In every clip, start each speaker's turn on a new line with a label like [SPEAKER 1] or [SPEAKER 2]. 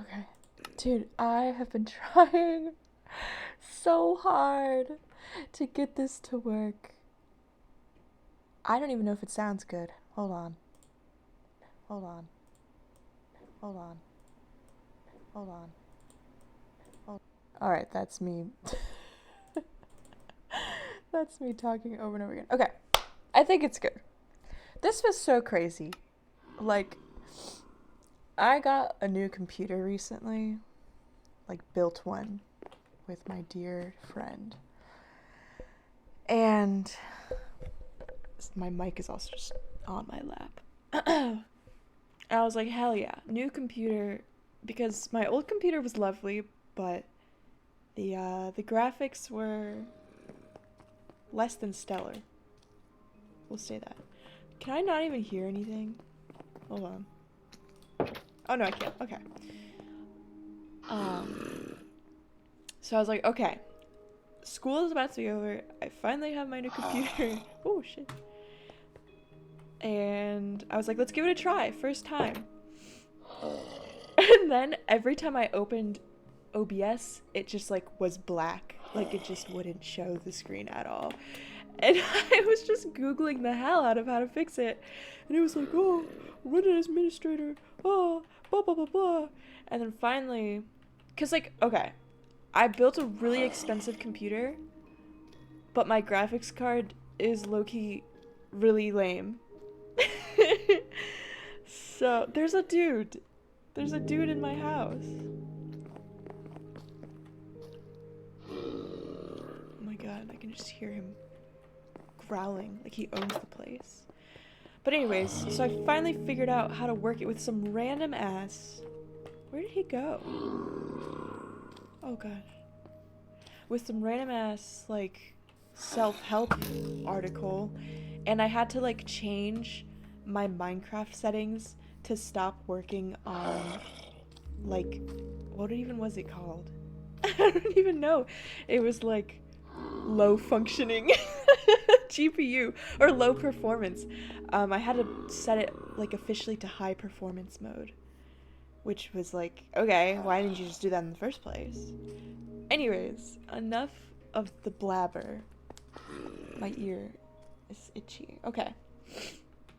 [SPEAKER 1] Okay. Dude, I have been trying so hard to get this to work. I don't even know if it sounds good. Hold on. Hold on. Hold on. Hold on. Hold on. Alright, that's me. That's me talking over and over again. Okay. I think it's good. This was so crazy. Like, I got a new computer recently. Like, built one with my dear friend. And my mic is also just on my lap. I was like, hell yeah, new computer, because my old computer was lovely, but the graphics were less than stellar. We'll say that. Can I not even hear anything? Hold on. Oh no, I can't. Okay. So I was like, okay, school is about to be over. I finally have my new computer. Oh shit. And I was like, let's give it a try. First time. And then every time I opened OBS, it just like was black. Like it just wouldn't show the screen at all. And I was just Googling the hell out of how to fix it. And it was like, oh, run it as administrator. Oh, blah, blah, blah, blah. And then finally, because like, okay, I built a really expensive computer, but my graphics card is low-key really lame. So there's a dude in my house. Oh my god, I can just hear him growling like he owns the place. But anyways, so I finally figured out how to work it with some random ass. Where did he go? Oh gosh. With some random ass like self-help article, and I had to like change my Minecraft settings to stop working on like, what even was it called? I don't even know. It was like low functioning GPU or low performance. I had to set it like officially to high performance mode, which was like, okay, why didn't you just do that in the first place? Anyways, enough of the blabber. My ear is itchy. Okay.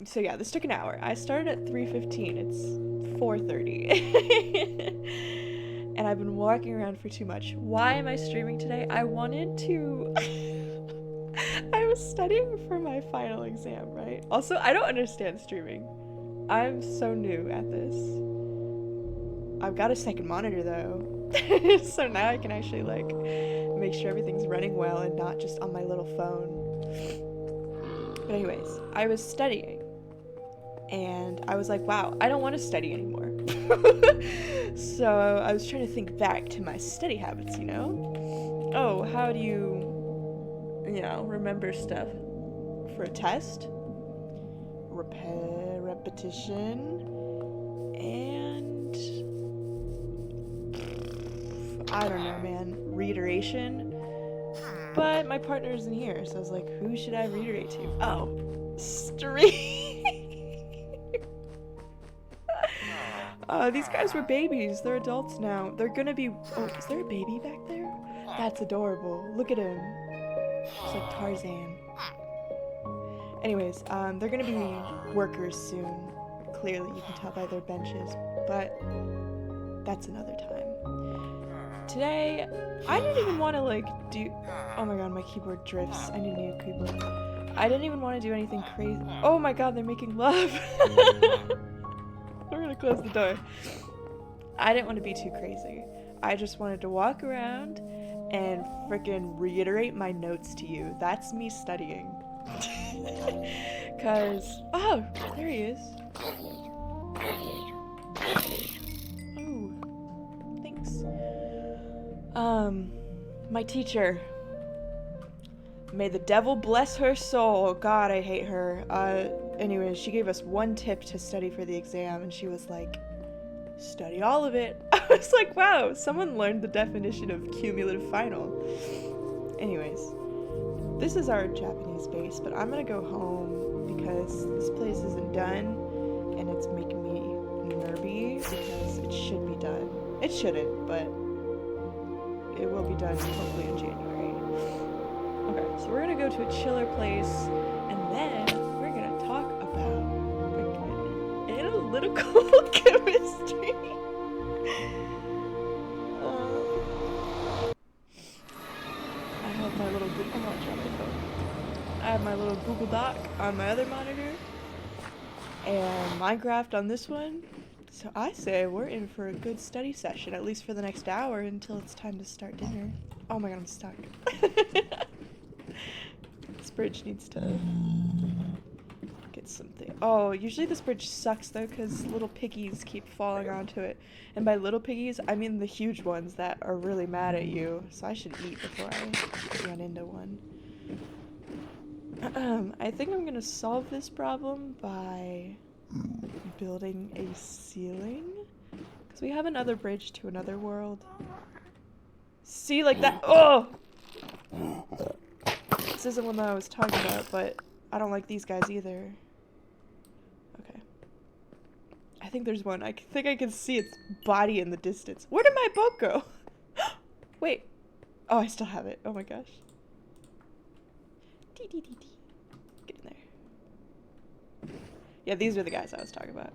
[SPEAKER 1] So yeah, this took an hour. I started at 3:15. It's 4:30. And I've been walking around for too much. Why am I streaming today? I wanted to... I was studying for my final exam, right? Also, I don't understand streaming. I'm so new at this. I've got a second monitor though. So now I can actually like make sure everything's running well and not just on my little phone. But anyways, I was studying. And I was like, wow, I don't want to study anymore. So I was trying to think back to my study habits, you know? Oh, how do you remember stuff? For a test? Repetition. And... I don't know, man. Reiteration. But my partner isn't here, so I was like, who should I reiterate to? Oh, stream. These guys were babies. They're adults now. They're gonna be... Oh, is there a baby back there? That's adorable. Look at him. He's like Tarzan. Anyways, they're gonna be workers soon. Clearly, you can tell by their benches. But that's another time. Today, I didn't even want to, like, do... Oh my god, my keyboard drifts. I need a new keyboard. I didn't even want to do anything crazy. Oh my god, they're making love. We're gonna close the door. I didn't want to be too crazy. I just wanted to walk around and freaking reiterate my notes to you. That's me studying. Cause, oh, there he is. Oh, thanks. My teacher. May the devil bless her soul. God, I hate her. Anyways, she gave us one tip to study for the exam, and she was like, study all of it. I was like, wow, someone learned the definition of cumulative final. Anyways, this is our Japanese base, but I'm gonna go home because this place isn't done, and it's making me nervy because it should be done. It shouldn't, but it will be done hopefully in January. Okay, so we're gonna go to a chiller place, and then we're gonna talk about analytical chemistry. I have my little Google Doc on my other monitor, and Minecraft on this one. So I say we're in for a good study session, at least for the next hour until it's time to start dinner. Oh my god, I'm stuck. This bridge needs to get something. Oh, usually this bridge sucks though because little piggies keep falling onto it. And by little piggies, I mean the huge ones that are really mad at you. So I should eat before I run into one. I think I'm gonna solve this problem by building a ceiling. Because we have another bridge to another world. See, like that. Oh! This isn't one that I was talking about, but I don't like these guys either. Okay. I think there's one. I think I can see its body in the distance. Where did my boat go? Wait. Oh, I still have it. Oh my gosh. Get in there. Yeah, these are the guys I was talking about.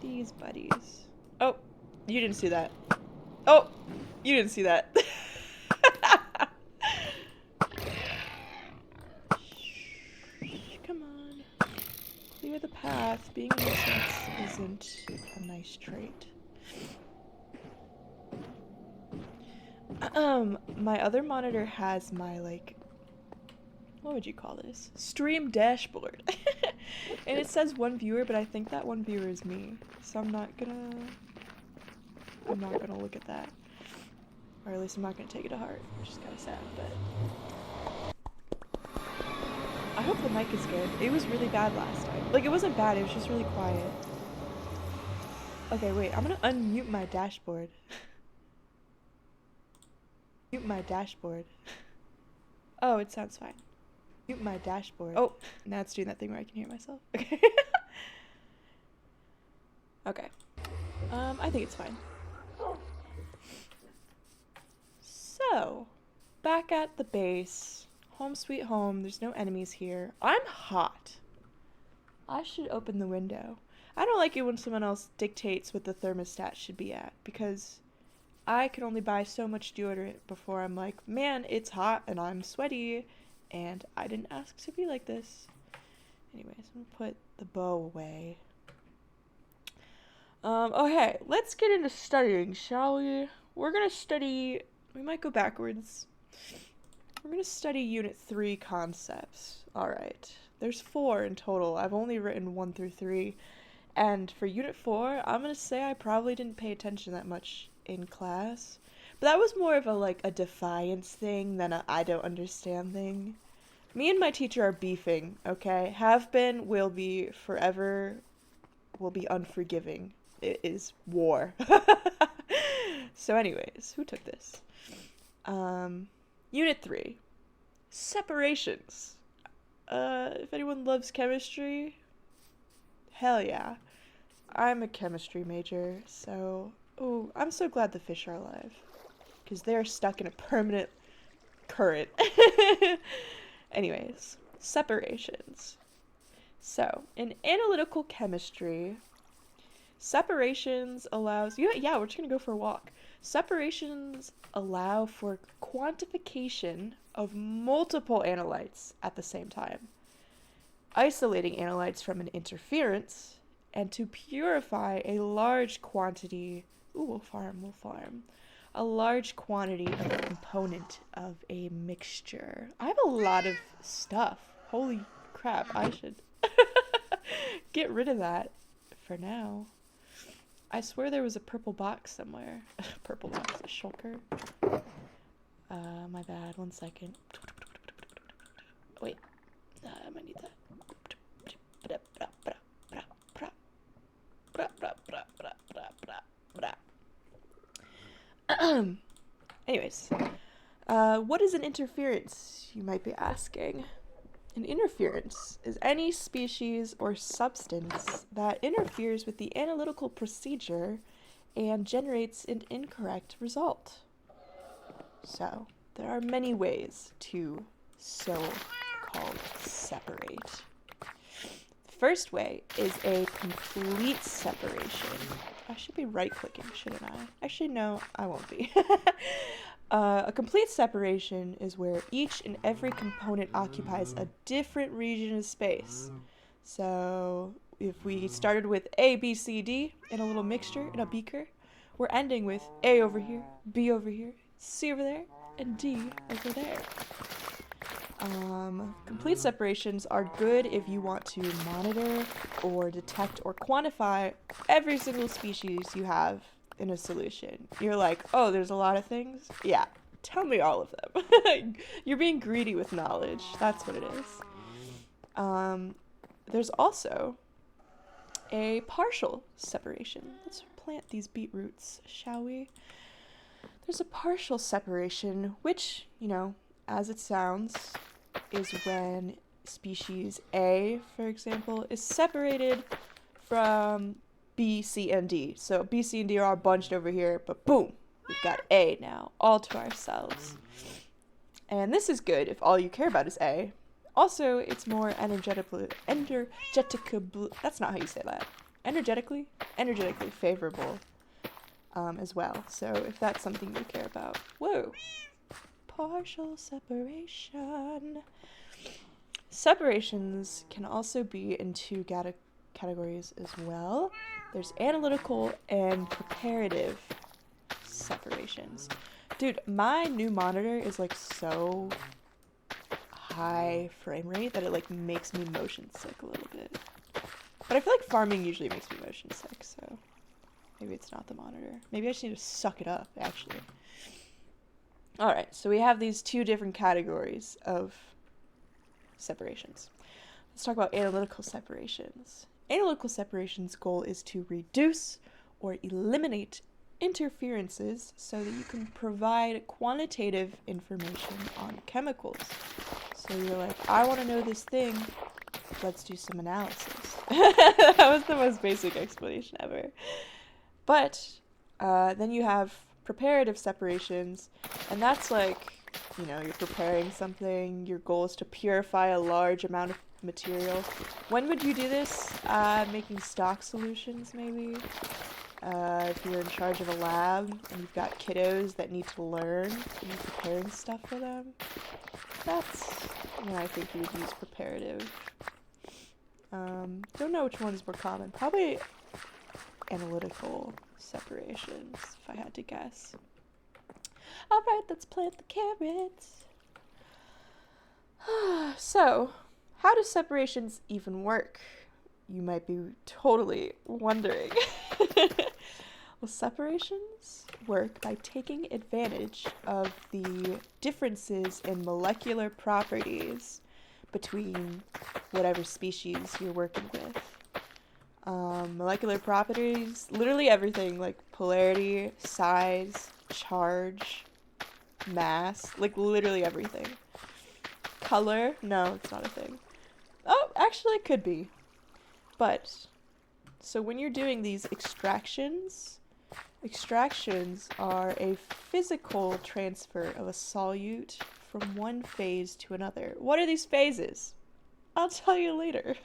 [SPEAKER 1] These buddies. Oh, you didn't see that. Oh, you didn't see that. Come on. Clear the path. Being a nuisance isn't a nice trait. My other monitor has my, like, what would you call this? Stream dashboard. And it says one viewer, but I think that one viewer is me. So I'm not gonna look at that. Or at least I'm not gonna take it to heart, which is kinda sad, but I hope the mic is good. It was really bad last time. Like, it wasn't bad, it was just really quiet. Okay, wait, I'm gonna unmute my dashboard. Mute my dashboard. Oh, it sounds fine. Mute my dashboard. Oh, now it's doing that thing where I can hear myself. Okay. Okay. I think it's fine. So, back at the base. Home sweet home. There's no enemies here. I'm hot. I should open the window. I don't like it when someone else dictates what the thermostat should be at, because I can only buy so much deodorant before I'm like, man, it's hot and I'm sweaty, and I didn't ask to be like this. Anyways, I'm gonna put the bow away. Okay, let's get into studying, shall we? We're gonna study, we might go backwards. We're gonna study Unit 3 concepts. Alright, there's 4 in total. I've only written 1 through 3. And for Unit 4, I'm gonna say I probably didn't pay attention that much in class. But that was more of a defiance thing than a I don't understand thing. Me and my teacher are beefing, okay? Have been, will be, forever, will be unforgiving. It is war. So anyways, who took this? Unit 3. Separations. If anyone loves chemistry, hell yeah. I'm a chemistry major, so... Ooh, I'm so glad the fish are alive. Because they're stuck in a permanent current. Anyways, separations. So, in analytical chemistry, separations allows... Yeah, we're just going to go for a walk. Separations allow for quantification of multiple analytes at the same time, isolating analytes from an interference, and to purify a large quantity... Ooh, we'll farm. A large quantity of a component of a mixture. I have a lot of stuff. Holy crap, I should get rid of that for now. I swear there was a purple box somewhere. Purple box, a shulker. My bad, 1 second. Wait, I might need that. Anyways, what is an interference, you might be asking? An interference is any species or substance that interferes with the analytical procedure and generates an incorrect result. So there are many ways to so-called separate. The first way is a complete separation. I should be right-clicking, shouldn't I? Actually, no, I won't be. A complete separation is where each and every component occupies a different region of space. So if we started with A, B, C, D in a little mixture, in a beaker, we're ending with A over here, B over here, C over there, and D over there. Complete separations are good if you want to monitor or detect or quantify every single species you have in a solution. You're like, oh, there's a lot of things? Yeah, tell me all of them. You're being greedy with knowledge. That's what it is. There's also a partial separation. Let's plant these beetroots, shall we? There's a partial separation, which, you know, as it sounds, is when species A, for example, is separated from B, C, and D. So B, C, and D are all bunched over here, but boom, we've got A now, all to ourselves. And this is good if all you care about is A. Also, it's more energetically, that's not how you say that. Energetically favorable as well. So if that's something you care about. Whoa. Partial separation. Separations can also be in two categories as well. There's analytical and preparative separations. Dude, my new monitor is like so high frame rate that it like makes me motion sick a little bit. But I feel like farming usually makes me motion sick, so maybe it's not the monitor. Maybe I just need to suck it up, actually. Alright, so we have these two different categories of separations. Let's talk about analytical separations. Analytical separations' goal is to reduce or eliminate interferences so that you can provide quantitative information on chemicals. So you're like, I want to know this thing, let's do some analysis. That was the most basic explanation ever. But then you have preparative separations, and that's like, you know, you're preparing something, your goal is to purify a large amount of material. When would you do this? Making stock solutions, maybe? If you're in charge of a lab and you've got kiddos that need to learn and you're preparing stuff for them, that's when I think you would use preparative. Don't know which one is more common. Probably analytical separations, if I had to guess. Alright, let's plant the carrots. So, how do separations even work? You might be totally wondering. Well, separations work by taking advantage of the differences in molecular properties between whatever species you're working with. Molecular properties, literally everything, like polarity, size, charge, mass, like literally everything. Color, no, it's not a thing. Oh, actually it could be. But, so when you're doing these extractions are a physical transfer of a solute from one phase to another. What are these phases? I'll tell you later.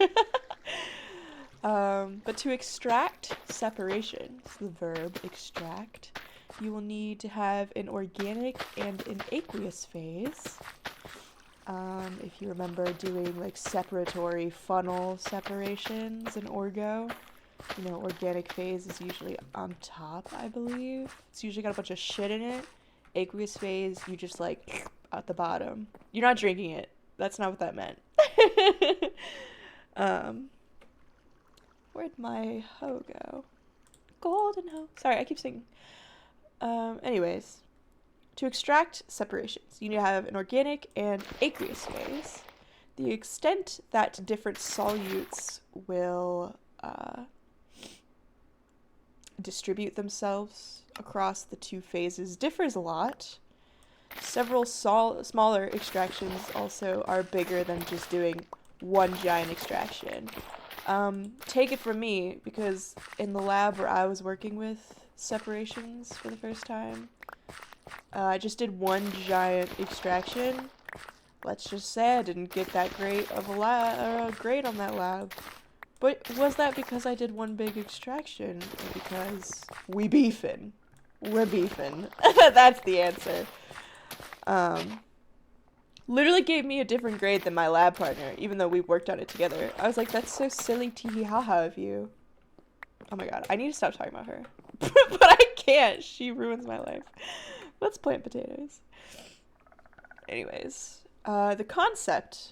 [SPEAKER 1] But to extract separations, the verb extract, you will need to have an organic and an aqueous phase. If you remember doing like separatory funnel separations in Orgo, you know, organic phase is usually on top, I believe. It's usually got a bunch of shit in it. Aqueous phase, you just like at the bottom. You're not drinking it. That's not what that meant. Where'd my hoe go? Golden hoe. Sorry, I keep singing. Anyways, to extract separations, you need to have an organic and aqueous phase. The extent that different solutes will distribute themselves across the two phases differs a lot. Several smaller extractions also are bigger than just doing one giant extraction. Take it from me, because in the lab where I was working with, separations for the first time. I just did one giant extraction. Let's just say I didn't get that great of a grade on that lab. But was that because I did one big extraction, or because we beefin'? We're beefin'. That's the answer. Literally gave me a different grade than my lab partner, even though we worked on it together. I was like, that's so silly tee-hee-ha-ha of you. Oh my god, I need to stop talking about her. But I can't. She ruins my life. Let's plant potatoes. Anyways, the concept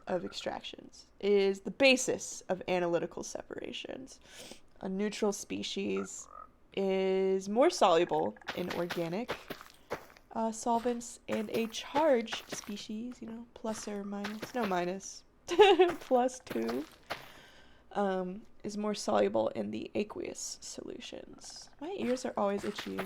[SPEAKER 1] of extractions is the basis of analytical separations. A neutral species is more soluble in organic solvents, and a charged species, you know, plus or minus, no minus, plus 2, is more soluble in the aqueous solutions. My ears are always itchy,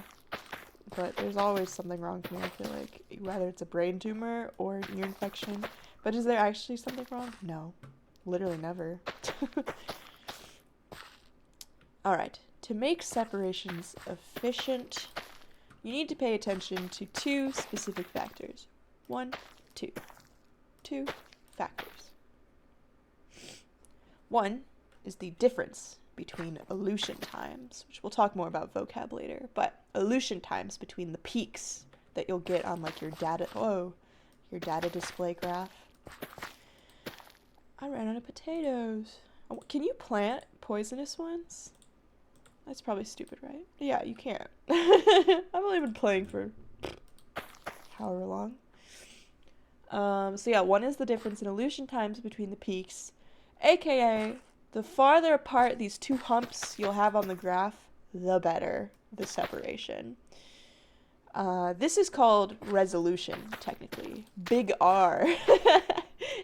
[SPEAKER 1] but there's always something wrong with me, I feel like. Whether it's a brain tumor or an ear infection. But is there actually something wrong? No. Literally never. Alright. To make separations efficient, you need to pay attention to 2 specific factors. 1, 2. 2 factors. 1 is the difference between elution times, which we'll talk more about vocab later, but elution times between the peaks that you'll get on like your data display graph. I ran out of potatoes. Oh, can you plant poisonous ones? That's probably stupid, right? Yeah, you can't. I've only been playing for however long. So yeah, 1 is the difference in elution times between the peaks, aka the farther apart these 2 humps you'll have on the graph, the better the separation. This is called resolution, technically. Big R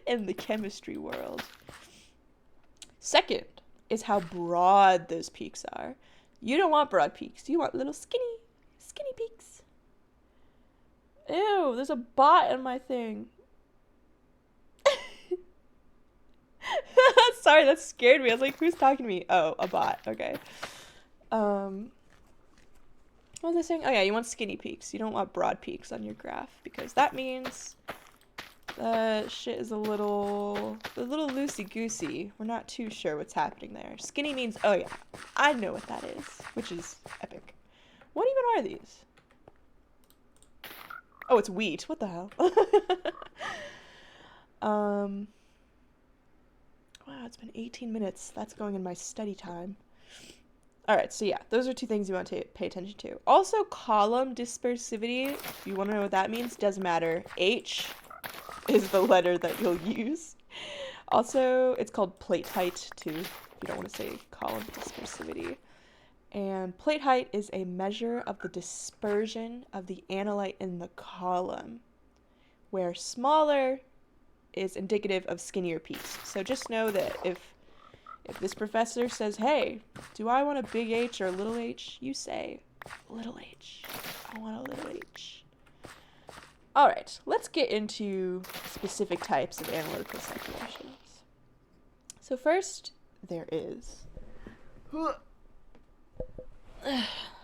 [SPEAKER 1] in the chemistry world. Second is how broad those peaks are. You don't want broad peaks. You want little skinny peaks. Ew, there's a bot in my thing. Sorry, that scared me. I was like, who's talking to me? Oh, a bot. Okay. What was I saying? Oh yeah, you want skinny peaks. You don't want broad peaks on your graph, because that means that shit is a little loosey-goosey. We're not too sure what's happening there. Skinny means, oh yeah, I know what that is, which is epic. What even are these? Oh, it's wheat. What the hell? Wow, it's been 18 minutes. That's going in my study time. Alright, so yeah, those are 2 things you want to pay attention to. Also, column dispersivity, if you want to know what that means, doesn't matter. H is the letter that you'll use. Also, it's called plate height, too, if you don't want to say column dispersivity. And plate height is a measure of the dispersion of the analyte in the column, where smaller is indicative of skinnier peaks. So just know that if this professor says, hey, do I want a big H or a little h? You say, little h. I want a little h. Alright, let's get into specific types of analytical separations. So first, there is...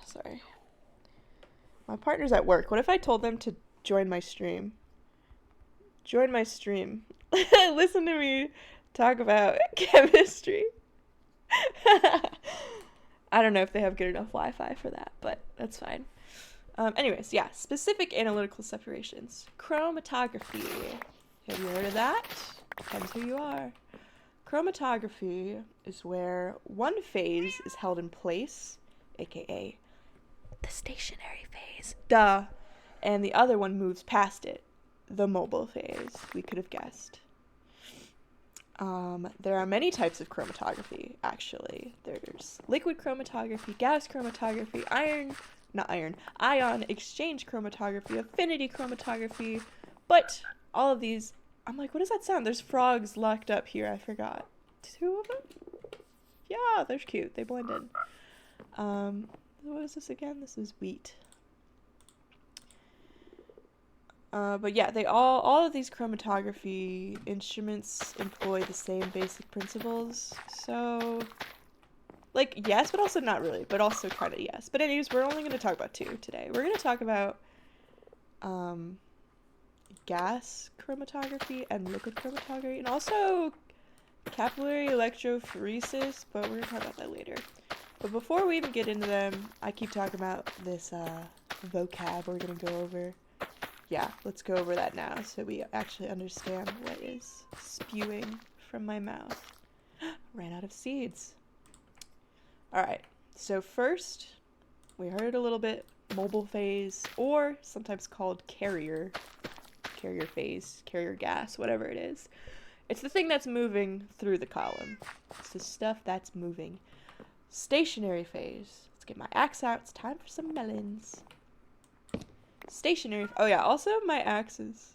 [SPEAKER 1] Sorry. My partner's at work. What if I told them to join my stream? Join my stream. Listen to me talk about chemistry. I don't know if they have good enough Wi-Fi for that, but that's fine. Anyways, yeah, specific analytical separations. Chromatography. Have you heard of that? Depends who you are. Chromatography is where one phase is held in place, aka the stationary phase, duh, and the other one moves past it, the mobile phase. We could have guessed. There are many types of chromatography, actually. There's liquid chromatography, gas chromatography, ion exchange chromatography, affinity chromatography, but all of these, I'm like, what does that sound? There's frogs locked up here, I forgot. 2 of them? Yeah, they're cute, they blend in. What is this again? This is wheat. But yeah, all of these chromatography instruments employ the same basic principles. So Like, yes, but also not really, but also kind of yes. But anyways, we're only going to talk about 2 today. We're going to talk about gas chromatography and liquid chromatography, and also capillary electrophoresis, but we're going to talk about that later. But before we even get into them, I keep talking about this vocab we're going to go over. Yeah, let's go over that now so we actually understand what is spewing from my mouth. Ran out of seeds. Alright, so first, we heard a little bit, mobile phase, or sometimes called carrier phase, carrier gas, whatever it is. It's the thing that's moving through the column. It's the stuff that's moving. Stationary phase. Let's get my axe out. It's time for some melons. Stationary. Oh yeah, also my axe is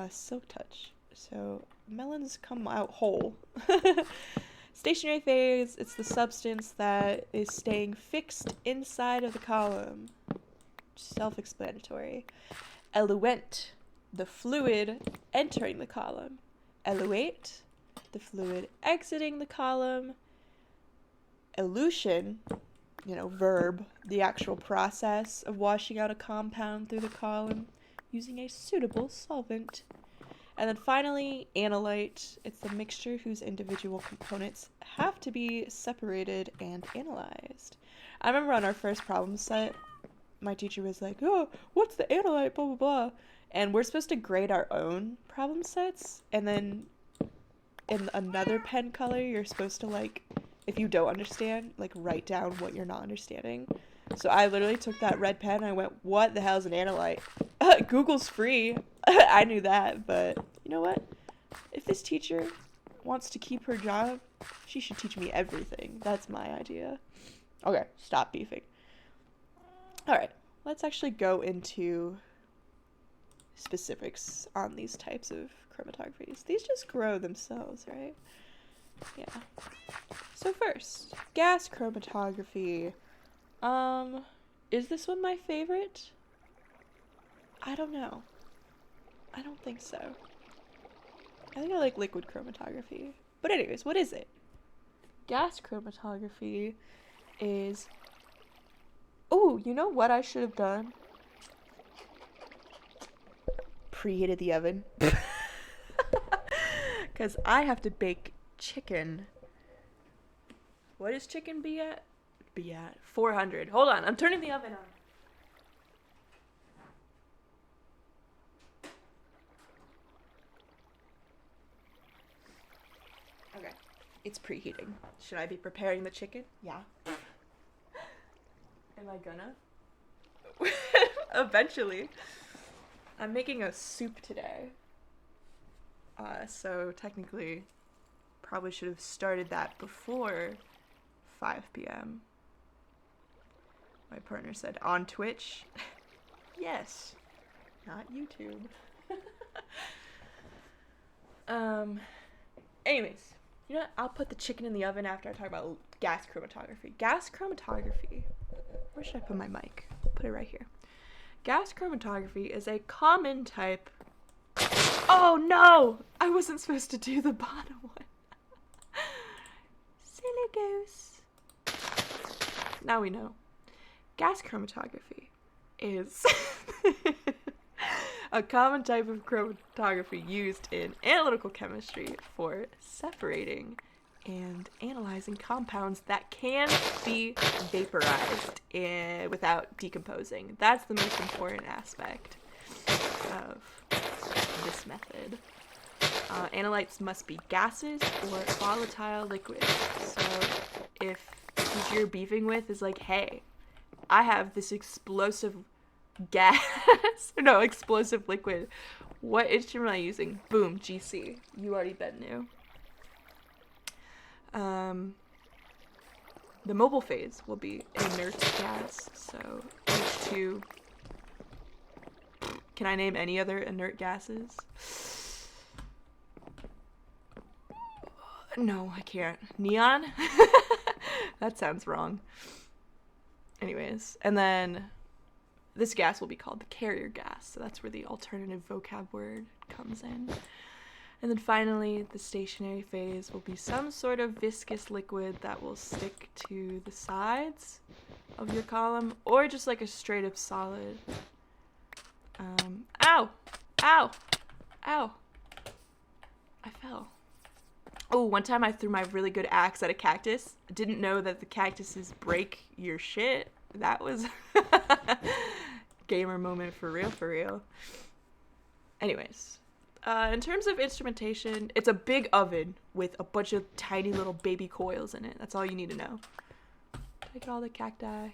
[SPEAKER 1] silk touch. So melons come out whole. Stationary phase, it's the substance that is staying fixed inside of the column. Self-explanatory. Eluent, the fluid entering the column. Eluate, the fluid exiting the column. Elution, verb, the actual process of washing out a compound through the column using a suitable solvent. And then finally, analyte, it's the mixture whose individual components have to be separated and analyzed. I remember on our first problem set, my teacher was like, oh, what's the analyte, blah, blah, blah. And we're supposed to grade our own problem sets, and then in another pen color, you're supposed to, if you don't understand, write down what you're not understanding. So I literally took that red pen and I went, what the hell is an analyte? Google's free. I knew that, but you know what? If this teacher wants to keep her job, she should teach me everything. That's my idea. Okay, stop beefing. Alright, let's actually go into specifics on these types of chromatographies. These just grow themselves, right? Yeah. So first, gas chromatography. Is this one my favorite? I don't know. I don't think so. I think I like liquid chromatography. But anyways, what is it? Gas chromatography is... Oh, you know what I should have done? Preheated the oven. Because I have to bake chicken. What does chicken be at? 400. Hold on, I'm turning the oven on. Okay, it's preheating. Should I be preparing the chicken? Yeah. Am I gonna? Eventually. I'm making a soup today. So technically, probably should have started that before 5 p.m. My partner said, on Twitch? Yes. Not YouTube. Anyways, you know what? I'll put the chicken in the oven after I talk about gas chromatography. Gas chromatography. Where should I put my mic? Put it right here. Gas chromatography is a common type... Oh no! I wasn't supposed to do the bottom one. Silly goose. Now we know. Gas chromatography is a common type of chromatography used in analytical chemistry for separating and analyzing compounds that can be vaporized without decomposing. That's the most important aspect of this method. Analytes must be gases or volatile liquids. So if who you're beefing with is like, hey, I have this explosive gas, explosive liquid. What instrument am I using? Boom, GC. You already bet new. The mobile phase will be inert gas, so H2. Can I name any other inert gases? No, I can't. Neon? That sounds wrong. Anyways, and then this gas will be called the carrier gas, so that's where the alternative vocab word comes in. And then finally, the stationary phase will be some sort of viscous liquid that will stick to the sides of your column, or just like a straight up solid. Ow! Ow! Ow! I fell. Oh, one time I threw my really good axe at a cactus. I didn't know that the cactuses break your shit. That was gamer moment for real, for real. Anyways, in terms of instrumentation, it's a big oven with a bunch of tiny little baby coils in it. That's all you need to know. Did I get all the cacti?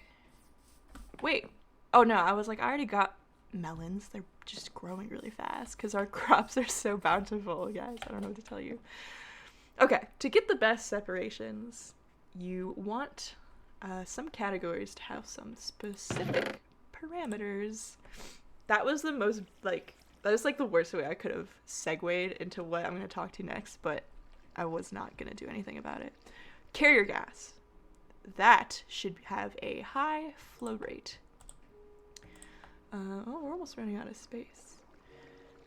[SPEAKER 1] Wait. Oh no, I was like, I already got melons. They're just growing really fast because our crops are so bountiful, guys. I don't know what to tell you. Okay, to get the best separations, you want some categories to have some specific parameters. That was the most, that was the worst way I could have segued into what I'm going to talk to next, but I was not going to do anything about it. Carrier gas. That should have a high flow rate. Oh, we're almost running out of space.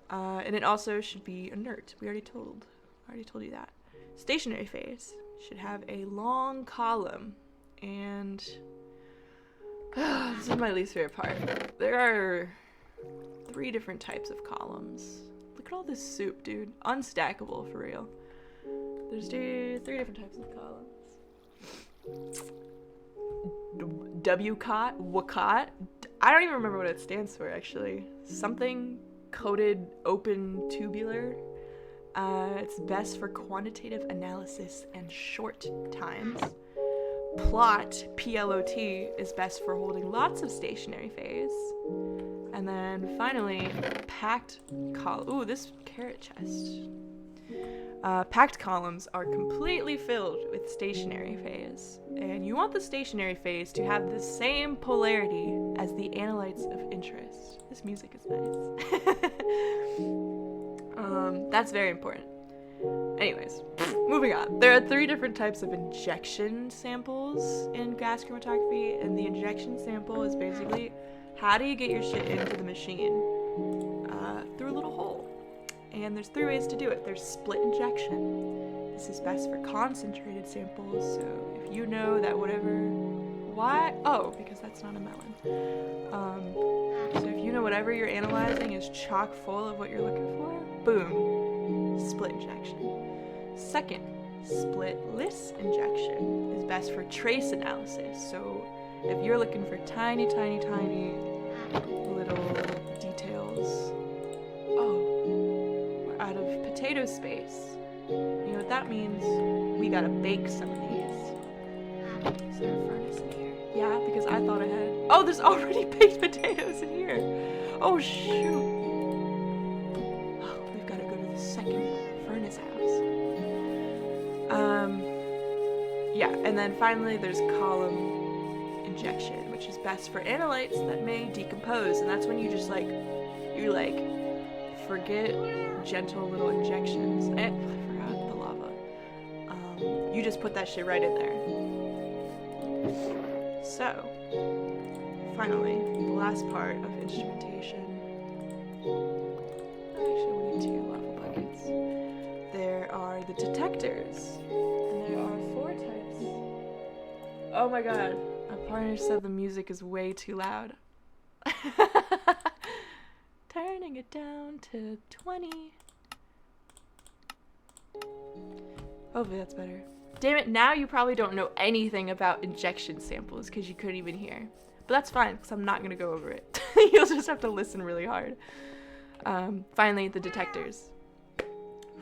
[SPEAKER 1] And it also should be inert. I already told you that. Stationary phase should have a long column, and this is my least favorite part. There are 3 different types of columns. Look at all this soup, dude. Unstackable, for real. There's 3 different types of columns. WCOT, WCOT. I don't even remember what it stands for, actually. Something coated open tubular. It's best for quantitative analysis and short times. Plot, P-L-O-T, is best for holding lots of stationary phase. And then finally, packed column. Ooh, this carrot chest. Packed columns are completely filled with stationary phase. And you want the stationary phase to have the same polarity as the analytes of interest. This music is nice. That's very important. Anyways, moving on. There are 3 different types of injection samples in gas chromatography, and the injection sample is basically how do you get your shit into the machine through a little hole. And there's 3 ways to do it. There's split injection. This is best for concentrated samples, so if you know that why? Oh, because that's not a melon. So if you know whatever you're analyzing is chock full of what you're looking for, boom, split injection. Second, splitless injection is best for trace analysis. So if you're looking for tiny, tiny, tiny little details, oh, we're out of potato space. You know what that means? We gotta bake some of these. Is there a furnace in here? Yeah, because I thought I had. Oh, there's already baked potatoes in here. Oh, shoot. Oh, we've got to go to the second furnace house. Yeah, and then finally there's column injection, which is best for analytes that may decompose, and that's when you just forget gentle little injections. I forgot the lava. You just put that shit right in there. So, finally, the last part of instrumentation. Actually, we need 2 lava buckets. There are the detectors, and there are 4 types. Oh my god, my partner said the music is way too loud. Turning it down to 20. Hopefully that's better. Damn it, now you probably don't know anything about injection samples because you couldn't even hear. But that's fine, because I'm not going to go over it. You'll just have to listen really hard. Finally, the detectors.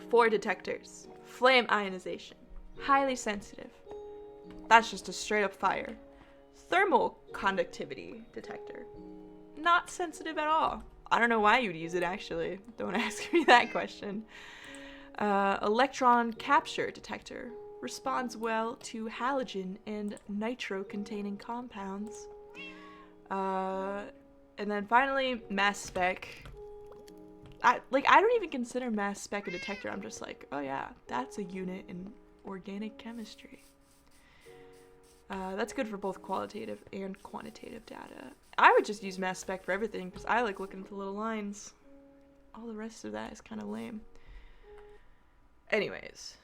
[SPEAKER 1] 4 detectors. Flame ionization. Highly sensitive. That's just a straight up fire. Thermal conductivity detector. Not sensitive at all. I don't know why you'd use it, actually. Don't ask me that question. Electron capture detector. Responds well to halogen and nitro-containing compounds. And then finally, mass spec. I don't even consider mass spec a detector. I'm just like, oh yeah, that's a unit in organic chemistry. That's good for both qualitative and quantitative data. I would just use mass spec for everything because I like looking at the little lines. All the rest of that is kind of lame. Anyways.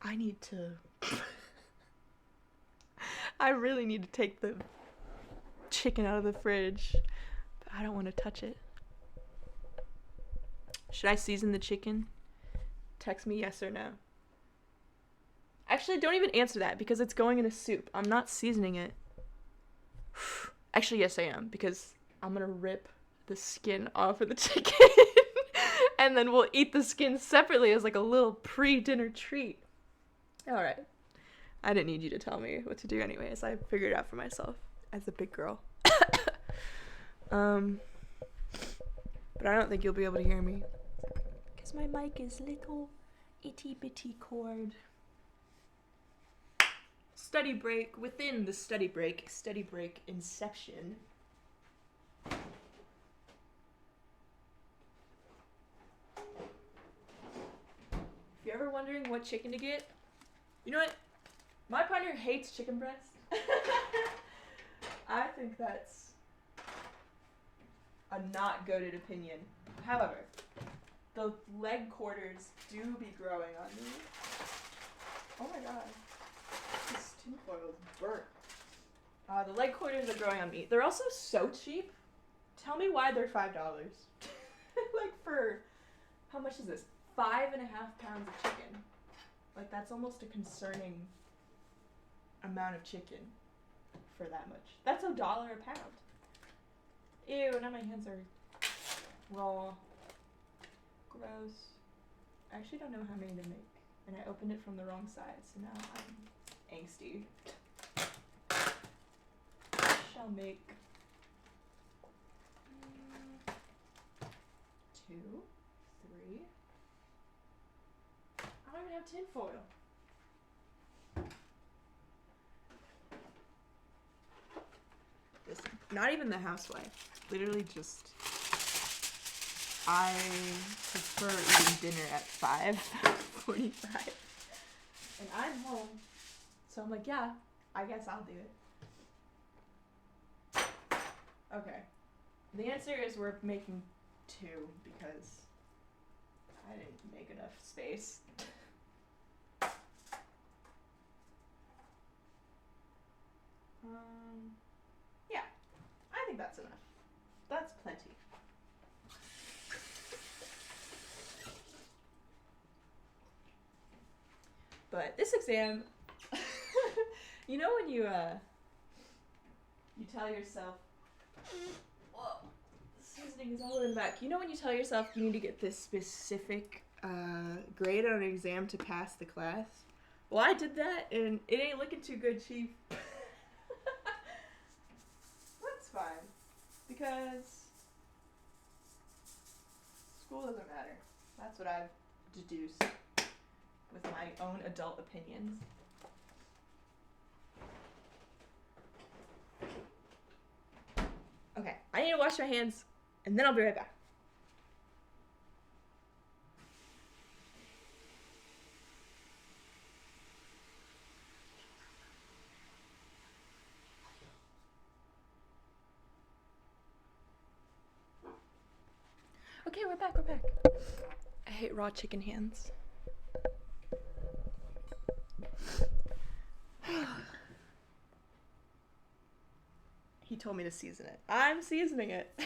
[SPEAKER 1] I need to... I really need to take the chicken out of the fridge. But I don't want to touch it. Should I season the chicken? Text me yes or no. Actually, don't even answer that because it's going in a soup. I'm not seasoning it. Actually, yes, I am, because I'm going to rip the skin off of the chicken. And then we'll eat the skin separately as like a little pre-dinner treat. All right. I didn't need you to tell me what to do anyways. I figured it out for myself as a big girl. But I don't think you'll be able to hear me because my mic is little itty bitty cord. Study break within the study break inception. If you're ever wondering what chicken to get, you know what? My partner hates chicken breast. I think that's a not goated opinion. However, the leg quarters do be growing on me. Oh my god. This tinfoil is burnt. The leg quarters are growing on me. They're also so cheap. Tell me why they're $5. Like for, how much is this? 5.5 pounds of chicken. Like that's almost a concerning amount of chicken for that much. That's $1 a pound. Ew, now my hands are raw. Gross. I actually don't know how many to make. And I opened it from the wrong side, so now I'm angsty. I shall make 2, 3. I don't even have tinfoil. Listen, not even the housewife. Literally just, I prefer eating dinner at 5:45. And I'm home. So I'm like, yeah, I guess I'll do it. Okay. The answer is we're making 2 because I didn't make enough space. Yeah, I think that's enough. That's plenty. But this exam, you know when you tell yourself, whoa, the seasoning is all in the back. You know when you tell yourself you need to get this specific grade on an exam to pass the class? Well, I did that, and it ain't looking too good, Chief. That's fine, because school doesn't matter. That's what I've deduced with my own adult opinions. Okay, I need to wash my hands, and then I'll be right back. Okay, we're back. I hate raw chicken hands. He told me to season it. I'm seasoning it.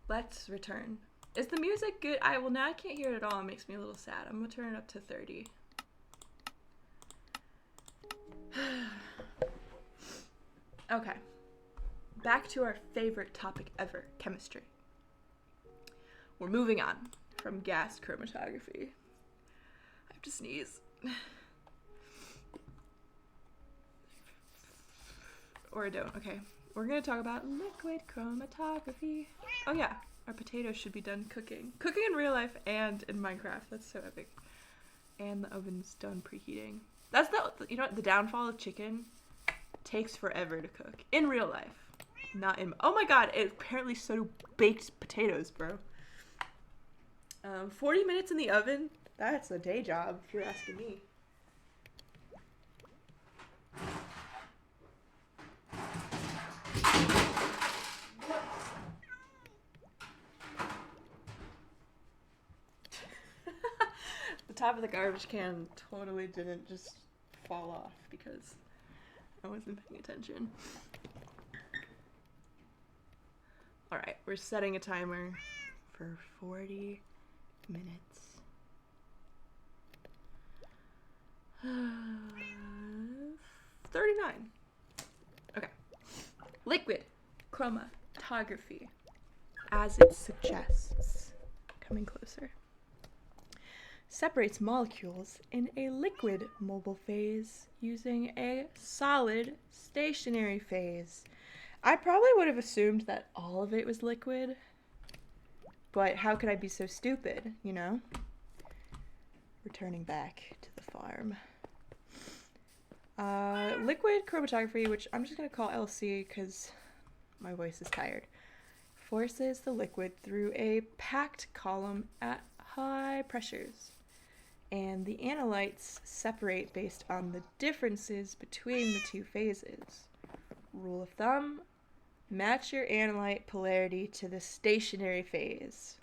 [SPEAKER 1] Let's return. Is the music good? Now I can't hear it at all. It makes me a little sad. I'm gonna turn it up to 30. Okay. Back to our favorite topic ever, chemistry. We're moving on from gas chromatography. I have to sneeze. Or I don't. Okay. We're going to talk about liquid chromatography. Oh yeah, our potatoes should be done cooking. Cooking in real life and in Minecraft. That's so epic. And the oven's done preheating. That's the downfall of chicken. It takes forever to cook. In real life. Not in, oh my god, apparently so do baked potatoes, bro. 40 minutes in the oven, that's a day job, if you're asking me. top of the garbage can totally didn't just fall off because I wasn't paying attention. Alright, we're setting a timer for 40 minutes. 39. Okay. Liquid chromatography, as it suggests. Coming closer. Separates molecules in a liquid mobile phase using a solid stationary phase. I probably would have assumed that all of it was liquid, but how could I be so stupid, you know? Returning back to the farm. Liquid chromatography, which I'm just going to call LC because my voice is tired, forces the liquid through a packed column at high pressures, and the analytes separate based on the differences between the two phases. Rule of thumb, match your analyte polarity to the stationary phase,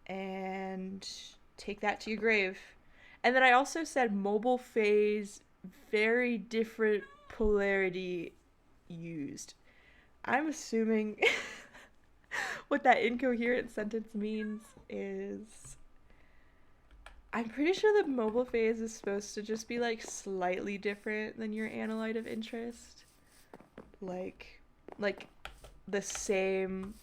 [SPEAKER 1] and take that to your grave. And then I also said mobile phase, very different polarity used. I'm assuming what that incoherent sentence means is I'm pretty sure the mobile phase is supposed to just be like slightly different than your analyte of interest. Like the same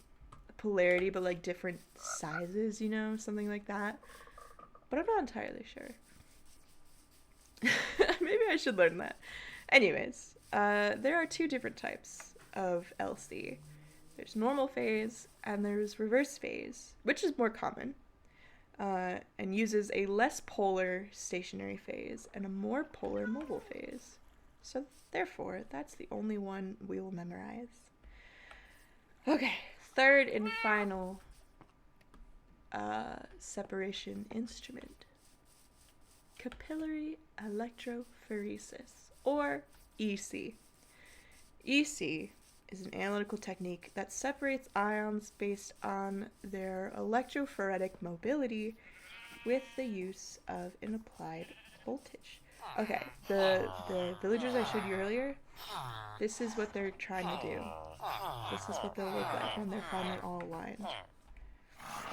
[SPEAKER 1] polarity but like different sizes, you know, something like that. But I'm not entirely sure. Maybe I should learn that. Anyways, there are two different types of LC. There's normal phase and there's reverse phase, which is more common, and uses a less polar stationary phase and a more polar mobile phase. So therefore, that's the only one we will memorize. Okay, third and final separation instrument. Capillary electrophoresis, or EC. EC is an analytical technique that separates ions based on their electrophoretic mobility with the use of an applied voltage. Okay, the villagers I showed you earlier, this is what they're trying to do. This is what they'll look like when they're finally all aligned.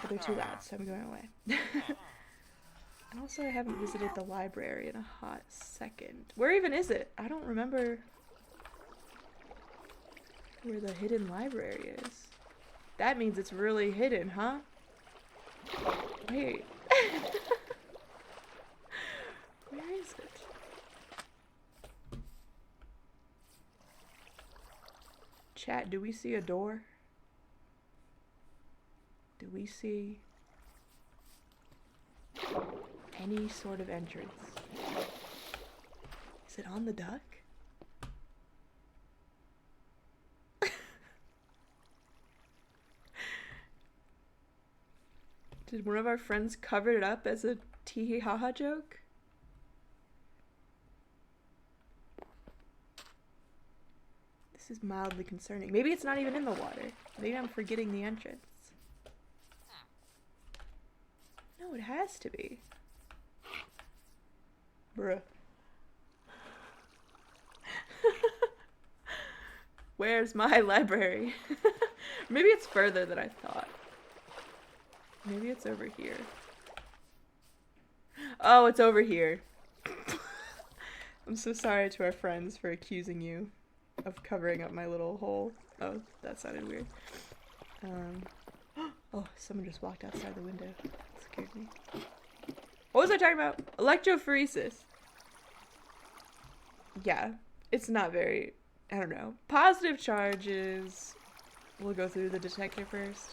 [SPEAKER 1] But they're too loud, so I'm going away. And also, I haven't visited the library in a hot second. Where even is it? I don't remember where the hidden library is. That means it's really hidden, huh? Wait. Where is it? Chat, do we see a door? Do we see any sort of entrance? Is it on the duck? Did one of our friends cover it up as a tee-hee ha-ha joke? This is mildly concerning. Maybe it's not even in the water. Maybe I'm forgetting the entrance. No, it has to be. Bruh. Where's my library? Maybe it's further than I thought. Maybe it's over here. Oh, it's over here. I'm so sorry to our friends for accusing you of covering up my little hole. Oh, that sounded weird. Oh, someone just walked outside the window. That scared me. What was I talking about? Electrophoresis. Yeah, it's not very, I don't know. Positive charges, we'll go through the detector first,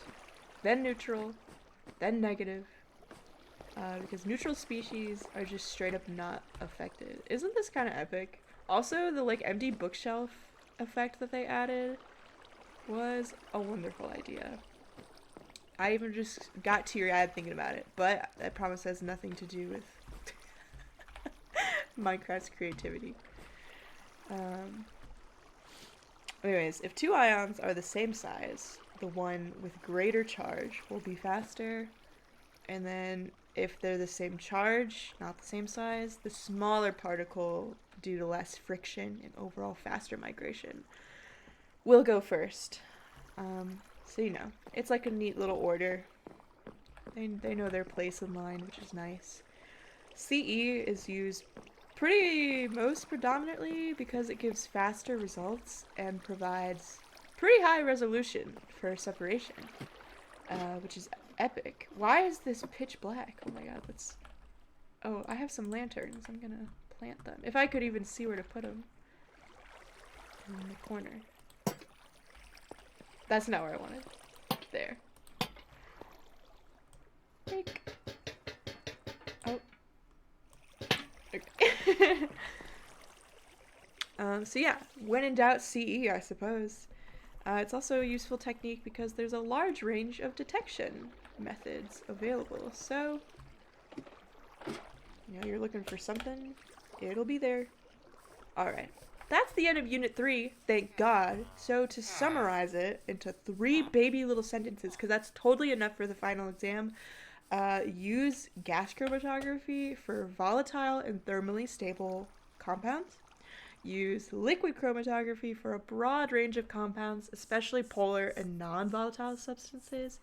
[SPEAKER 1] then neutral, then negative, because neutral species are just straight up not affected. Isn't this kind of epic? Also, the like empty bookshelf effect that they added was a wonderful idea. I even just got teary-eyed thinking about it, but I promise has nothing to do with Minecraft's creativity. Anyways, if two ions are the same size, the one with greater charge will be faster, and then if they're the same charge, not the same size, the smaller particle, due to less friction and overall faster migration, will go first. So, you know, it's like a neat little order. They know their place in line, which is nice. CE is used most predominantly because it gives faster results and provides pretty high resolution for separation, which is epic. Why is this pitch black? Oh my god, that's... Oh, I have some lanterns. I'm gonna plant them. If I could even see where to put them. In the corner. That's not where I wanted. There. Like... Oh. Okay. So yeah, when in doubt, CE, I suppose. It's also a useful technique because there's a large range of detection methods available. So, you know, you're looking for something, it'll be there. Alright, that's the end of Unit 3, thank God. So to summarize it into 3 baby little sentences, because that's totally enough for the final exam, use gas chromatography for volatile and thermally stable compounds. Use liquid chromatography for a broad range of compounds, especially polar and non-volatile substances.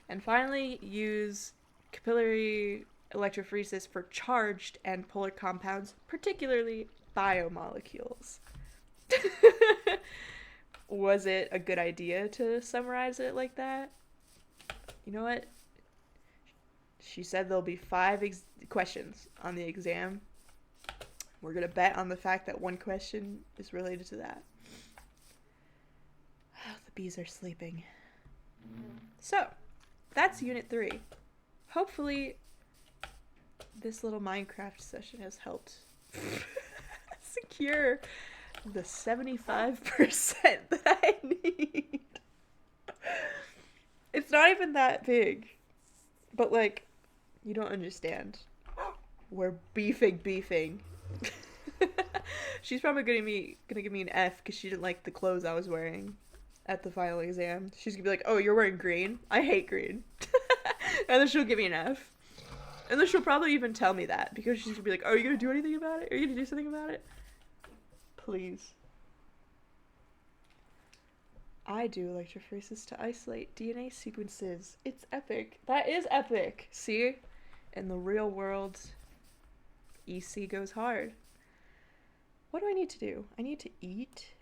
[SPEAKER 1] And finally, use capillary electrophoresis for charged and polar compounds, particularly biomolecules. Was it a good idea to summarize it like that? You know what? She said there'll be 5 questions on the exam. We're going to bet on the fact that one question is related to that. Oh, the bees are sleeping. So, that's Unit 3. Hopefully, this little Minecraft session has helped secure the 75% that I need. It's not even that big. But, like, you don't understand. We're beefing. She's probably gonna give me an F because she didn't like the clothes I was wearing at the final exam. She's gonna be like, "Oh, you're wearing green? I hate green." And then she'll give me an F. And then she'll probably even tell me that because she's gonna be like, "Oh, are you gonna do anything about it? Are you gonna do something about it?" Please. I do electrophoresis to isolate DNA sequences. It's epic. That is epic. See? In the real world, EC goes hard. What do I need to do? I need to eat.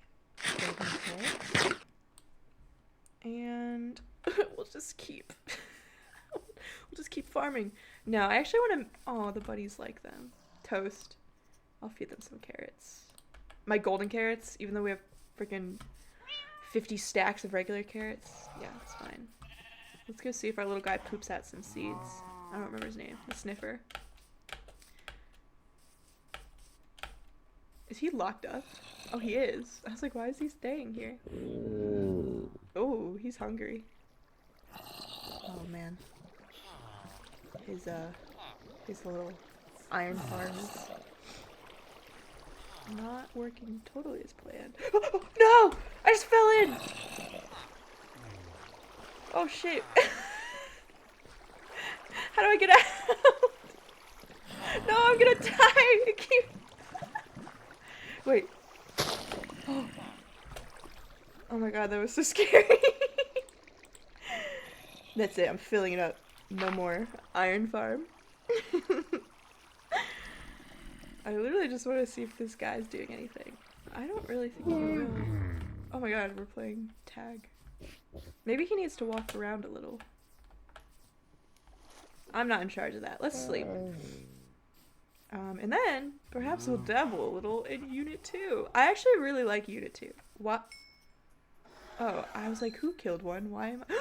[SPEAKER 1] And we'll just keep farming. No, I actually want to... Oh, the buddies like them. Toast. I'll feed them some carrots. My golden carrots, even though we have freaking 50 stacks of regular carrots. Yeah, it's fine. Let's go see if our little guy poops out some seeds. I don't remember his name. The sniffer. Is he locked up? Oh, he is. I was like, why is he staying here? Oh, he's hungry. Oh, man. His little iron farm is not working totally as planned. Oh, no! I just fell in! Oh, shit. How do I get out? No, I'm gonna die! Wait. Oh my god, that was so scary. That's it, I'm filling it up. No more iron farm. I literally just want to see if this guy's doing anything. I don't really think he will. Oh my god, we're playing tag. Maybe he needs to walk around a little. I'm not in charge of that. Let's sleep. And then, perhaps we'll dabble a little in Unit 2. I actually really like Unit 2. What? Oh, I was like, who killed one? Why am I...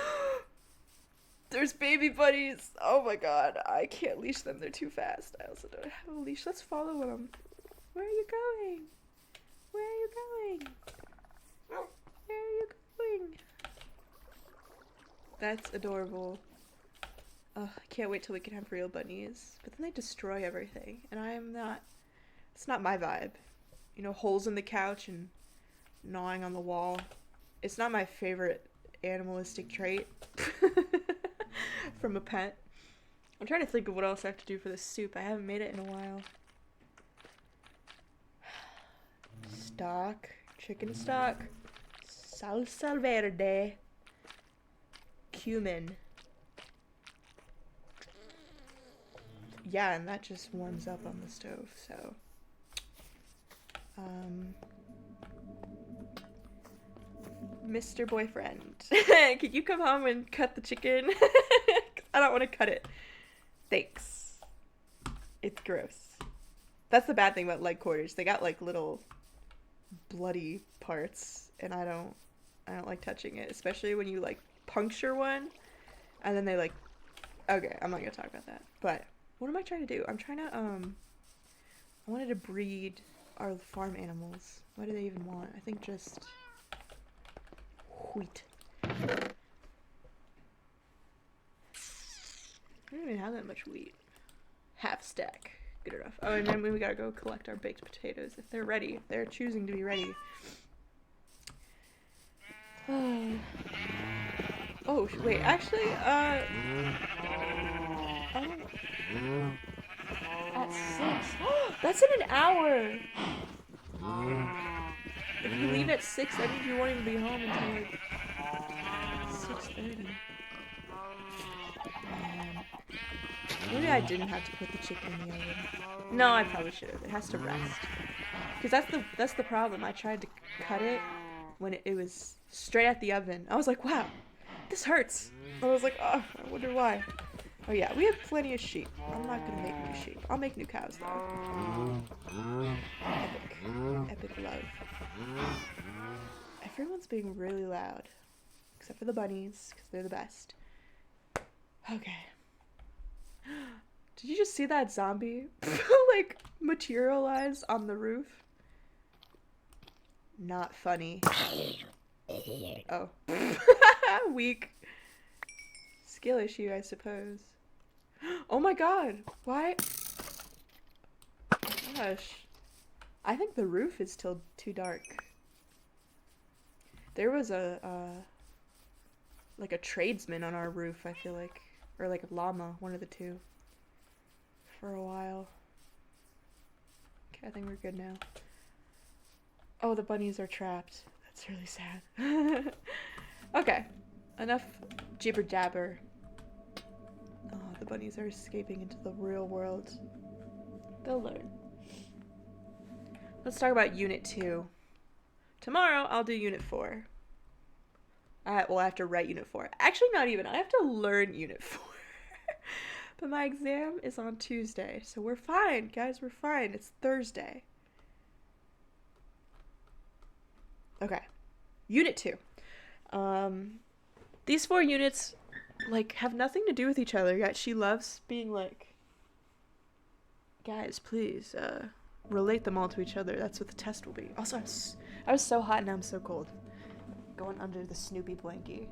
[SPEAKER 1] There's baby bunnies! Oh my god, I can't leash them. They're too fast. I also don't have a leash. Let's follow them. Where are you going? Where are you going? Where are you going? That's adorable. I can't wait till we can have real bunnies. But then they destroy everything. And I am not... It's not my vibe. You know, holes in the couch and gnawing on the wall. It's not my favorite animalistic trait from a pet. I'm trying to think of what else I have to do for this soup. I haven't made it in a while. Stock. Chicken stock. Salsa verde. Cumin. Yeah, and that just warms up on the stove, so. Mr. Boyfriend, can you come home and cut the chicken? 'Cause I don't want to cut it. Thanks. It's gross. That's the bad thing about leg quarters. They got like little bloody parts, and I don't like touching it, especially when you like puncture one, and then they like. Okay, I'm not gonna talk about that. But what am I trying to do? I'm trying to I wanted to breed our farm animals. What do they even want? I think just wheat. I don't even have that much wheat. Half stack. Good enough. Oh, and then we gotta go collect our baked potatoes if they're ready. If they're choosing to be ready. Oh, wait, actually, at 6. That's in an hour! If you leave at 6, that means you won't even be home until like 6:30. Maybe I didn't have to put the chicken in the oven. No, I probably should have. It has to rest. Because that's the problem. I tried to cut it when it was straight at the oven. I was like, wow, this hurts. I was like, oh, I wonder why. Oh yeah, we have plenty of sheep. I'm not gonna make new sheep. I'll make new cows though. Epic love. Everyone's being really loud. Except for the bunnies, because they're the best. Okay. Did you just see that zombie like materialize on the roof? Not funny. Oh. Weak. Skill issue, I suppose. Oh my god. Why? Gosh. I think the roof is still too dark. There was like a tradesman on our roof, I feel like. Or like a llama, one of the two. For a while. Okay, I think we're good now. Oh, the bunnies are trapped. That's really sad. Okay, enough jibber jabber. Oh, the bunnies are escaping into the real world. They'll learn. Let's talk about Unit 2. Tomorrow, I'll do Unit 4. Well, I have to write Unit 4. Actually, not even. I have to learn Unit 4. But my exam is on Tuesday, so we're fine, guys. We're fine. It's Thursday. Okay. Unit 2. These 4 units, like, have nothing to do with each other, yet she loves being like, guys, please, relate them all to each other. That's what the test will be. Also, I was so hot and now I'm so cold. Going under the Snoopy blankie.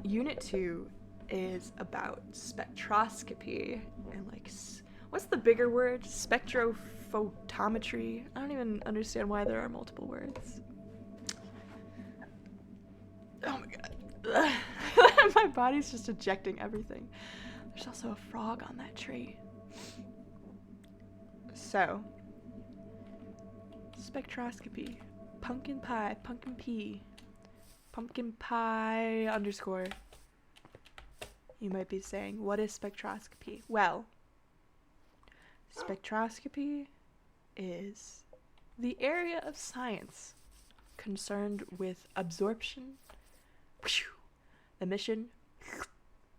[SPEAKER 1] Unit 2 is about spectroscopy and like, what's the bigger word? Spectrophotometry? I don't even understand why there are multiple words. Oh my god. My body's just ejecting everything. There's also a frog on that tree. So, spectroscopy. Pumpkin pie, pumpkin pea. Pumpkin pie underscore. You might be saying, what is spectroscopy? Well, spectroscopy is the area of science concerned with absorption, emission,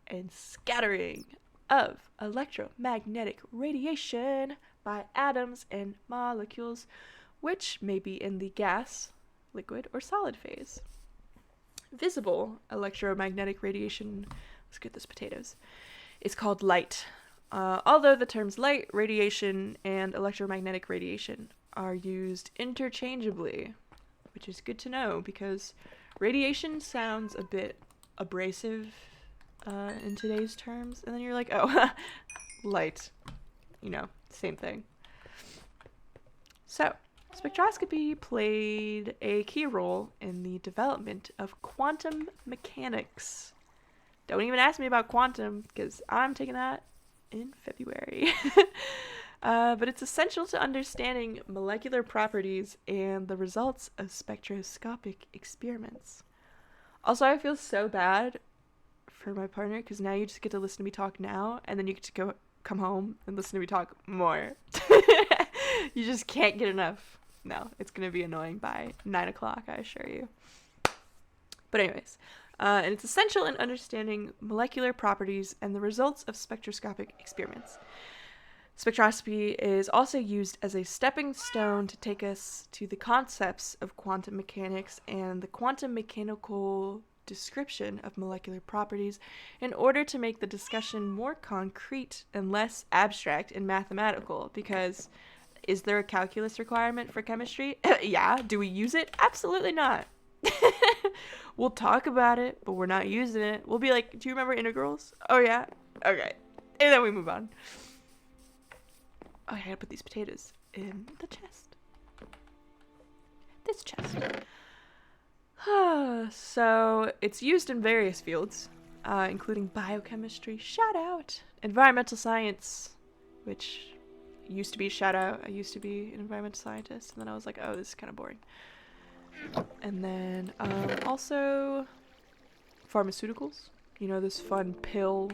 [SPEAKER 1] and scattering of electromagnetic radiation by atoms and molecules, which may be in the gas, liquid, or solid phase. Visible electromagnetic radiation, let's get this potatoes, is called light. Although the terms light, radiation, and electromagnetic radiation are used interchangeably, which is good to know because radiation sounds a bit abrasive in today's terms, and then you're like, oh, light, you know, same thing. So, Spectroscopy played a key role in the development of quantum mechanics. Don't even ask me about quantum, because I'm taking that in February. But it's essential to understanding molecular properties and the results of spectroscopic experiments. Also, I feel so bad for my partner, because now you just get to listen to me talk now, and then you get to come home and listen to me talk more. You just can't get enough. No, it's going to be annoying by 9 o'clock, I assure you. But anyways, and it's essential in understanding molecular properties and the results of spectroscopic experiments. Spectroscopy is also used as a stepping stone to take us to the concepts of quantum mechanics and the quantum mechanical description of molecular properties in order to make the discussion more concrete and less abstract and mathematical, because is there a calculus requirement for chemistry? Yeah. Do we use it? Absolutely not. We'll talk about it, but we're not using it. We'll be like, do you remember integrals? Oh, yeah? Okay. And then we move on. Oh, I gotta put these potatoes in the chest. This chest. So, it's used in various fields, including biochemistry, shout out, environmental science, which used to be shout out. I used to be an environmental scientist, and then I was like, oh, this is kind of boring. And then also pharmaceuticals. You know, this fun pill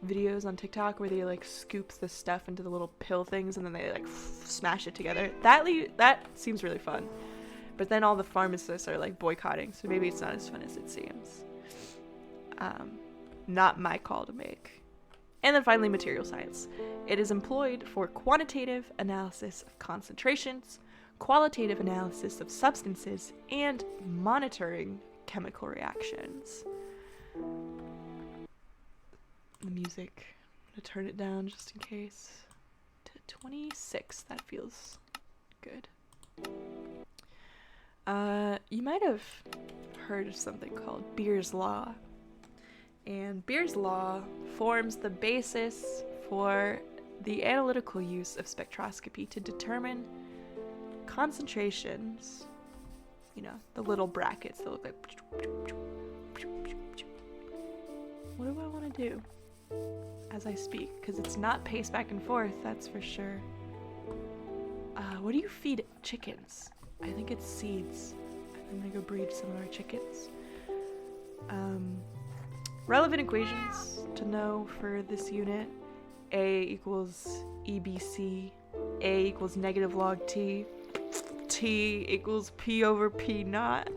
[SPEAKER 1] videos on TikTok where they like scoop the stuff into the little pill things and then they like smash it together. That seems really fun. But then all the pharmacists are like boycotting, so maybe it's not as fun as it seems. Not my call to make. And then finally, material science. It is employed for quantitative analysis of concentrations, qualitative analysis of substances, and monitoring chemical reactions. The music, I'm gonna turn it down just in case. To 26, that feels good. You might have heard of something called Beer's Law. And Beer's Law forms the basis for the analytical use of spectroscopy to determine concentrations. You know, the little brackets that look like... What do I want to do as I speak? Because it's not paced back and forth, that's for sure. What do you feed chickens? I think it's seeds. I'm gonna go breed some of our chickens. Relevant equations to know for this unit. A equals EBC. A equals negative log T. T equals P over P naught.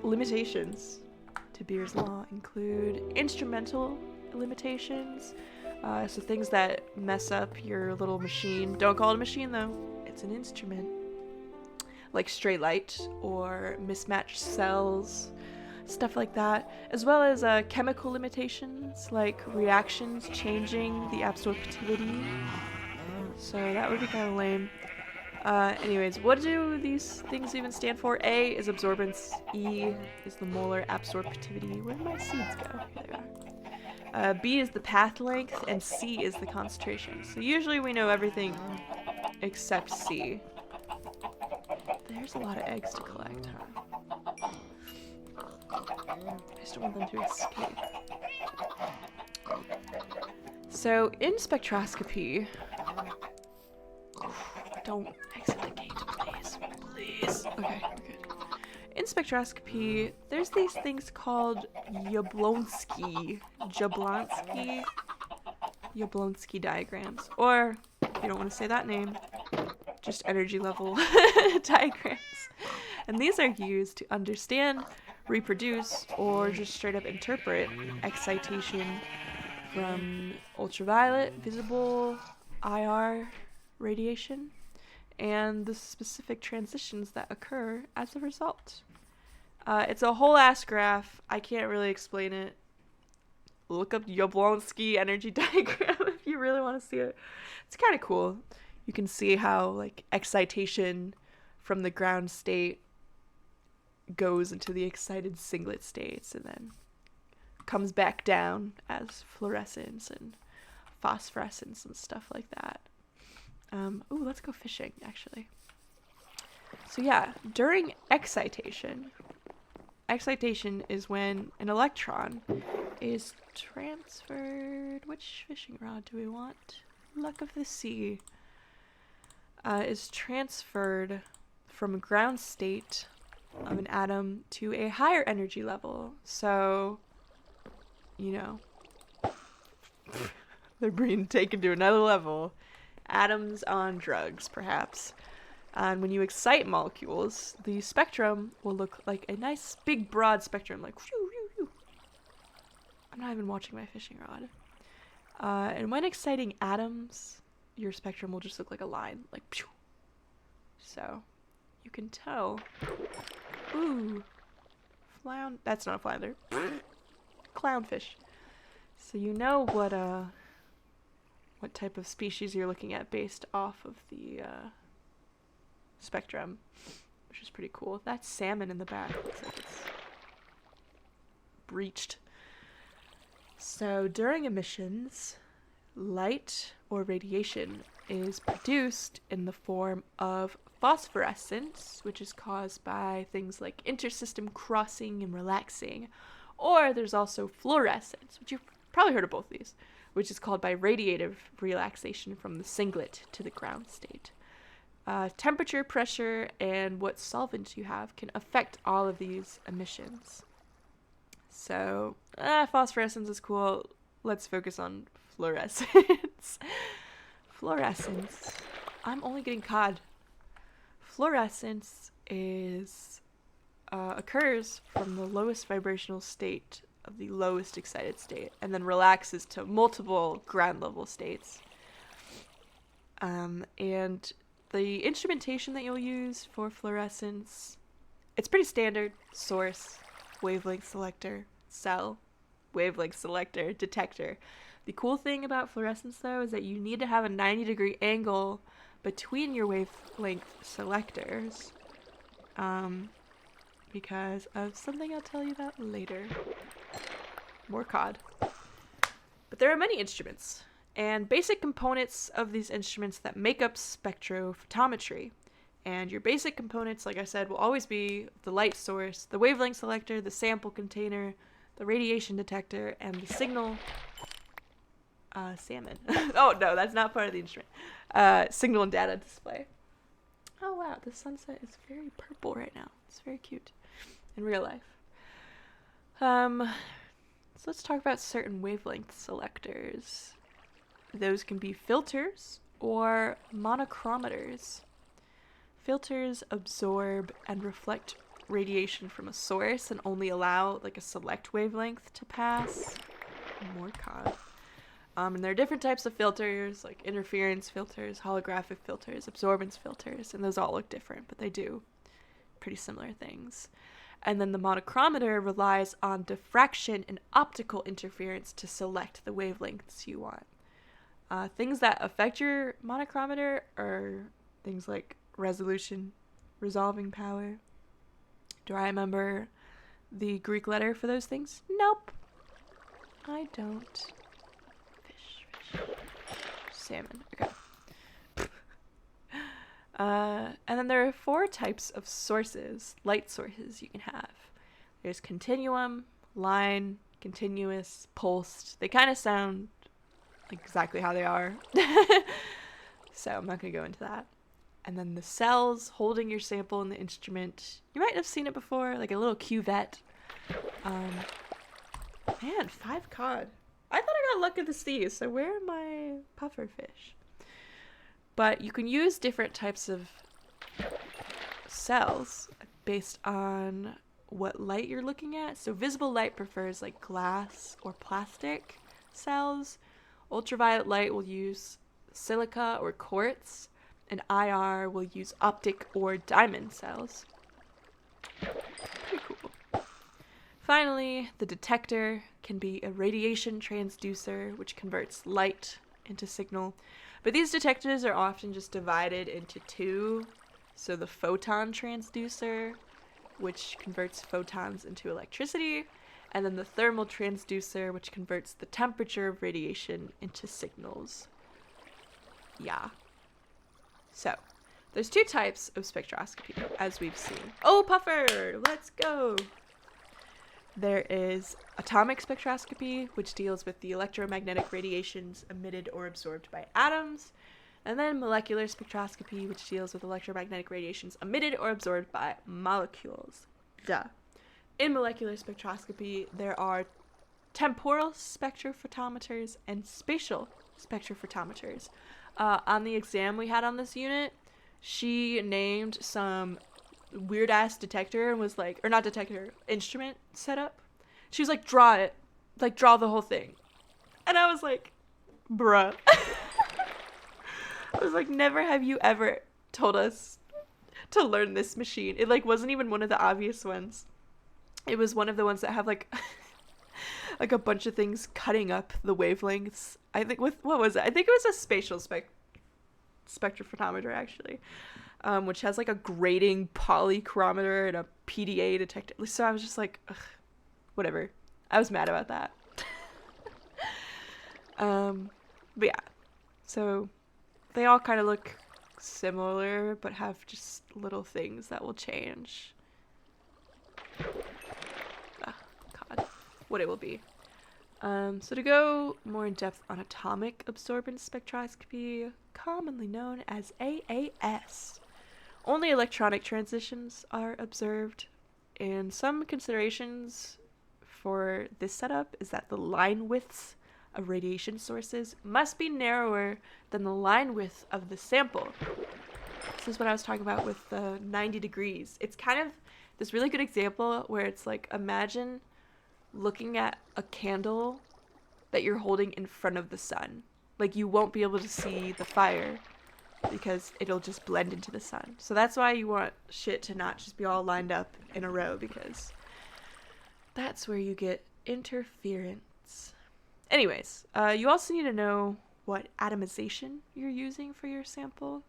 [SPEAKER 1] Limitations to Beer's Law include instrumental limitations. So things that mess up your little machine. Don't call it a machine though. It's an instrument. Like stray light or mismatched cells, stuff like that, as well as chemical limitations like reactions changing the absorptivity. So that would be kind of lame. Anyways, what do these things even stand for? A is absorbance, E is the molar absorptivity. Where did my seeds go? There they are. B is the path length, and C is the concentration. So usually we know everything except C. There's a lot of eggs to collect, huh? I just don't want them to escape. So, in spectroscopy... Don't exit the gate, please. Please. Okay, we're good. In spectroscopy, there's these things called Jablonski diagrams. Or, if you don't want to say that name, just energy level diagrams. And these are used to understand, reproduce, or just straight up interpret excitation from ultraviolet, visible, IR radiation, and the specific transitions that occur as a result. It's a whole ass graph. I can't really explain it. Look up Jablonski energy diagram if you really want to see it. It's kind of cool. You can see how like excitation from the ground state goes into the excited singlet states and then comes back down as fluorescence and phosphorescence and stuff like that. Ooh, let's go fishing, actually. So yeah, during excitation is when an electron is transferred. Which fishing rod do we want? Luck of the Sea. Is transferred from a ground state of an atom to a higher energy level. So, you know, they're being taken to another level. Atoms on drugs, perhaps. And when you excite molecules, the spectrum will look like a nice big broad spectrum, like whew, whew, whew. I'm not even watching my fishing rod. And when exciting atoms, your spectrum will just look like a line, like phew. So you can tell. Ooh, that's not a flounder. Clownfish. So you know what type of species you're looking at based off of the spectrum, which is pretty cool. That salmon in the back looks like it's breached. So during emissions, light or radiation is produced in the form of phosphorescence, which is caused by things like intersystem crossing and relaxing, or there's also fluorescence, which you've probably heard of both of these, which is called by radiative relaxation from the singlet to the ground state. Temperature, pressure, and what solvent you have can affect all of these emissions. So, phosphorescence is cool. Let's focus on fluorescence. Fluorescence. I'm only getting cod. Fluorescence occurs from the lowest vibrational state of the lowest excited state, and then relaxes to multiple ground level states. And the instrumentation that you'll use for fluorescence, it's pretty standard. Source, wavelength selector, cell, wavelength selector, detector. The cool thing about fluorescence, though, is that you need to have a 90-degree angle between your wavelength selectors, because of something I'll tell you about later. More COD. But there are many instruments and basic components of these instruments that make up spectrophotometry. And your basic components, like I said, will always be the light source, the wavelength selector, the sample container, the radiation detector, and the signal salmon. Oh, no, that's not part of the instrument. Signal and data display. Oh, wow, the sunset is very purple right now. It's very cute in real life. So let's talk about certain wavelength selectors. Those can be filters or monochromators. Filters absorb and reflect radiation from a source and only allow like a select wavelength to pass. More COD. And there are different types of filters, like interference filters, holographic filters, absorbance filters, and those all look different, but they do pretty similar things. And then the monochromator relies on diffraction and optical interference to select the wavelengths you want. Things that affect your monochromator are things like resolution, resolving power. Do I remember the Greek letter for those things? Nope. I don't. Fish. Salmon. Okay. And then there are 4 types of sources, light sources you can have. There's continuum, line, continuous, pulsed. They kind of sound exactly how they are. So I'm not going to go into that. And then the cells holding your sample in the instrument. You might have seen it before, like a little cuvette. Man, 5 cod. I thought I got luck of the sea, so where are my pufferfish? But you can use different types of cells based on what light you're looking at. So visible light prefers like glass or plastic cells. Ultraviolet light will use silica or quartz, and IR will use optic or diamond cells. Pretty cool. Finally, the detector can be a radiation transducer, which converts light into signal. But these detectors are often just divided into 2. So the photon transducer, which converts photons into electricity, and then the thermal transducer, which converts the temperature of radiation into signals. Yeah. So, there's two types of spectroscopy, as we've seen. Oh, Puffer! Let's go! There is atomic spectroscopy, which deals with the electromagnetic radiations emitted or absorbed by atoms. And then molecular spectroscopy, which deals with electromagnetic radiations emitted or absorbed by molecules. Duh. In molecular spectroscopy, there are temporal spectrophotometers and spatial spectrophotometers. On the exam we had on this unit, she named some weird ass detector and was like, or not detector, instrument setup. She was like, draw it, like draw the whole thing. And I was like, bruh. I was like, never have you ever told us to learn this machine. It like wasn't even one of the obvious ones. It was one of the ones that have like like a bunch of things cutting up the wavelengths. I think with, what was it? I think it was a spatial spectrophotometer actually. Which has like a grating polychrometer and a PDA detector. So I was just like, ugh, whatever. I was mad about that. But yeah, so they all kind of look similar, but have just little things that will change. Oh, God, what it will be. So to go more in depth on atomic absorbance spectroscopy, commonly known as AAS. Only electronic transitions are observed, and some considerations for this setup is that the line widths of radiation sources must be narrower than the line width of the sample. This is what I was talking about with the 90 degrees. It's kind of this really good example where it's like, imagine looking at a candle that you're holding in front of the sun. Like, you won't be able to see the fire because it'll just blend into the sun. So that's why you want shit to not just be all lined up in a row, because that's where you get interference. Anyways, you also need to know what atomization you're using for your sample.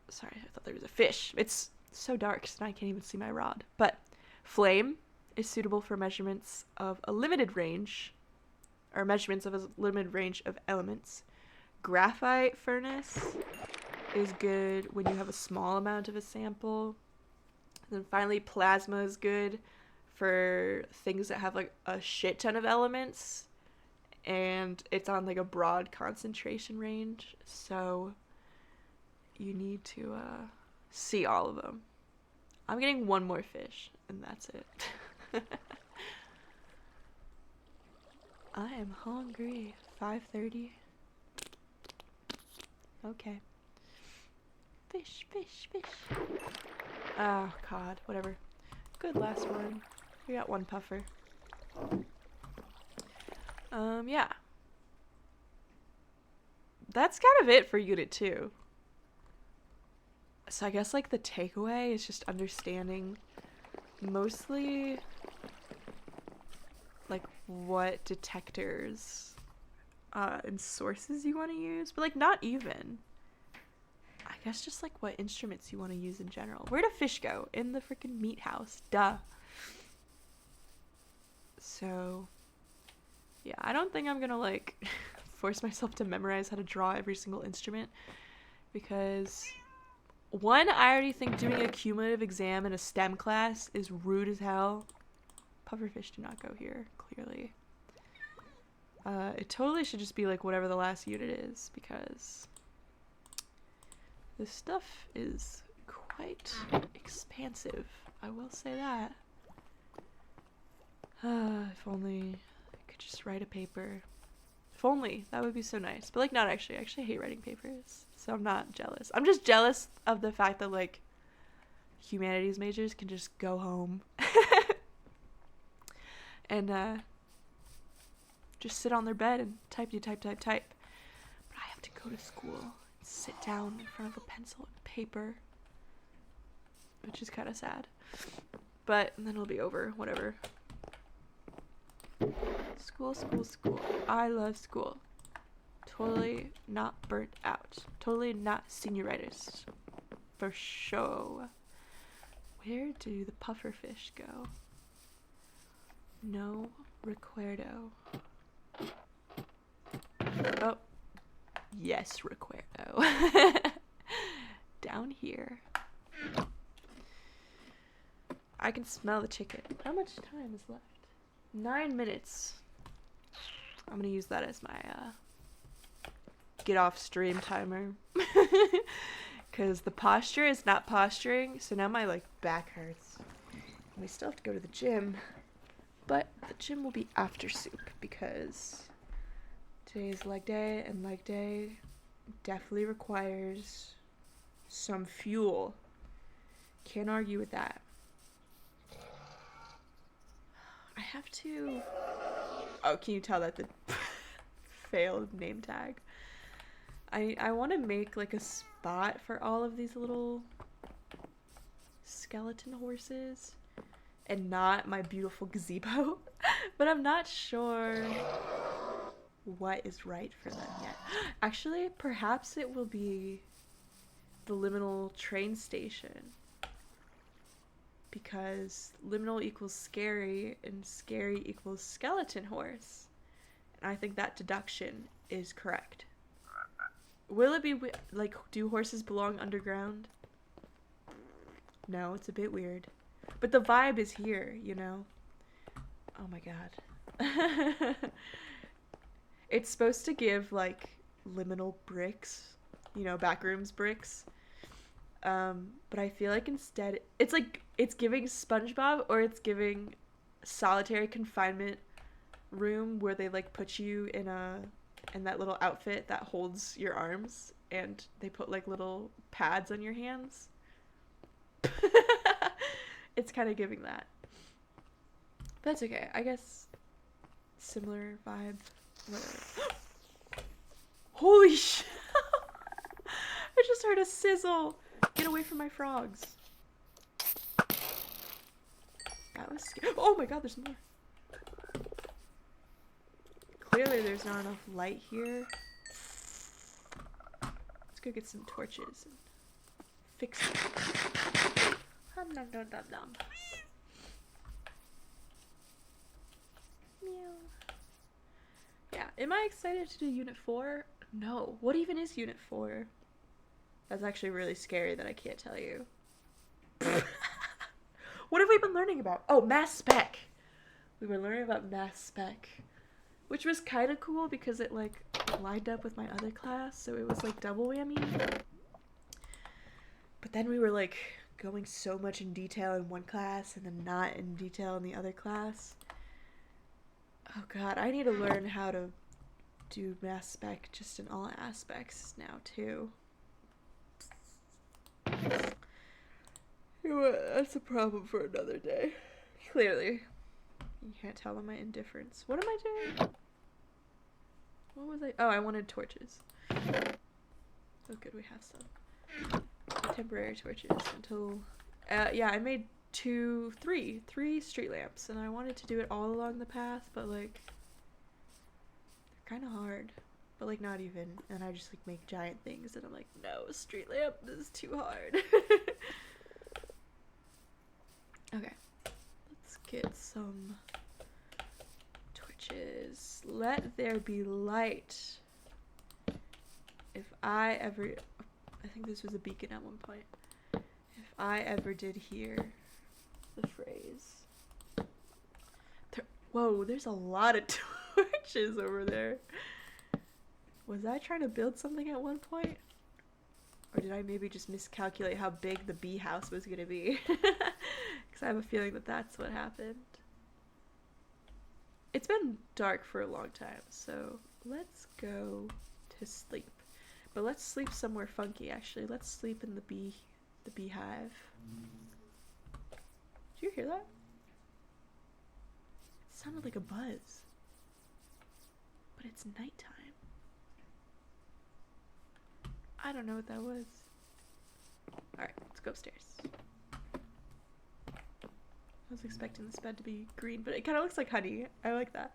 [SPEAKER 1] Sorry, I thought there was a fish. It's so dark, so I can't even see my rod. But flame is suitable for measurements of a limited range, or measurements of a limited range of elements. Graphite furnace is good when you have a small amount of a sample. And then finally, plasma is good for things that have like a shit ton of elements, and it's on like a broad concentration range, so you need to see all of them. I'm getting one more fish, and that's it. I am hungry. 5:30. Okay. Fish, fish, fish. Oh, God. Whatever. Good last one. We got one puffer. Yeah. That's kind of it for Unit 2. So I guess, like, the takeaway is just understanding mostly, like, what detectors and sources you want to use, but like not even. I guess just like what instruments you want to use in general. Where'd a fish go? In the freaking meat house. Duh. So yeah, I don't think I'm gonna like force myself to memorize how to draw every single instrument, because one, I already think doing a cumulative exam in a STEM class is rude as hell. Pufferfish do not go here, clearly. It totally should just be like whatever the last unit is, because this stuff is quite expansive. I will say that. If only I could just write a paper. If only. That would be so nice. But like, not actually. I actually hate writing papers, so I'm not jealous. I'm just jealous of the fact that like humanities majors can just go home and just sit on their bed and type. But I have to go to school and sit down in front of a pencil and paper, which is kind of sad. But then it'll be over, whatever. School. I love school. Totally not burnt out. Totally not senioritis. For sure. Where do the pufferfish go? No recuerdo. Oh. Yes, Recuerdo. Down here. I can smell the chicken. How much time is left? 9 minutes. I'm gonna use that as my get off stream timer. Because the posture is not posturing, so now my like back hurts. We still have to go to the gym, but the gym will be after soup because today is leg day, and leg day definitely requires some fuel. Can't argue with that. I have to... Oh, can you tell that the failed name tag? I want to make like a spot for all of these little skeleton horses and not my beautiful gazebo, but I'm not sure what is right for them yet. Actually, perhaps it will be the liminal train station, because liminal equals scary and scary equals skeleton horse, and I think that deduction is correct. Will it be like, do horses belong underground? No, it's a bit weird, but the vibe is here, you know. Oh my god. It's supposed to give like liminal bricks, you know, backrooms bricks. But I feel like instead it's like it's giving SpongeBob, or it's giving solitary confinement room where they like put you in that little outfit that holds your arms, and they put like little pads on your hands. It's kind of giving that. But that's okay. I guess similar vibe. Holy shit. I just heard a sizzle. Get away from my frogs. That was scary. Oh my god, there's more. Clearly there's not enough light here. Let's go get some torches and fix it. Hum dum dum dum dum. Meow. Yeah, am I excited to do Unit 4? No. What even is Unit 4? That's actually really scary that I can't tell you. What have we been learning about? Oh, mass spec. We were learning about mass spec, which was kind of cool because it like lined up with my other class, so it was like double whammy. But then we were like going so much in detail in one class and then not in detail in the other class. Oh god, I need to learn how to do mass spec just in all aspects now too. You know what? That's a problem for another day. Clearly. You can't tell them my indifference. What am I doing? What was I? Oh, I wanted torches. Oh good, we have some. Temporary torches until... yeah, I made three street lamps, and I wanted to do it all along the path, but like... they're kind of hard. But like not even. And I just like make giant things, and I'm like, no, a street lamp is too hard. Okay, let's get some torches. Let there be light. If I ever... I think this was a beacon at one point. If I ever did hear the phrase... Whoa, there's a lot of torches over there. Was I trying to build something at one point? Or did I maybe just miscalculate how big the bee house was going to be? Because I have a feeling that that's what happened. It's been dark for a long time, so let's go to sleep. But let's sleep somewhere funky, actually. Let's sleep in the beehive. Did you hear that? It sounded like a buzz. But it's nighttime. I don't know what that was. Alright, let's go upstairs. I was expecting this bed to be green, but it kind of looks like honey. I like that.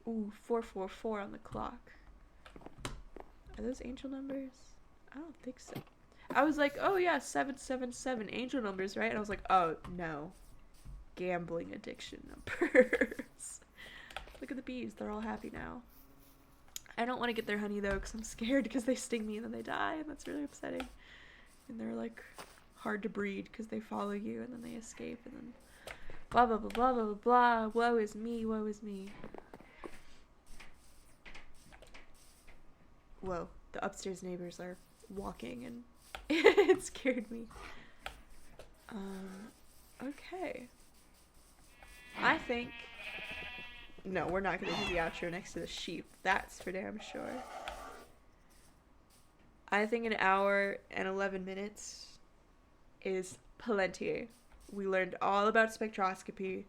[SPEAKER 1] Ooh, 444 on the clock. Are those angel numbers? I don't think so. I was like, oh yeah, 777 angel numbers, right? And I was like, oh no. Gambling addiction numbers. Look at the bees. They're all happy now. I don't want to get their honey, though, because I'm scared because they sting me and then they die, and that's really upsetting. And they're, like, hard to breed because they follow you and then they escape and then blah, blah, blah, blah, blah, blah, blah. Woe is me, woe is me. Whoa, the upstairs neighbors are walking and it scared me. Okay. I think... No, we're not going to do the outro next to the sheep. That's for damn sure. I think an hour and 11 minutes is plenty. We learned all about spectroscopy.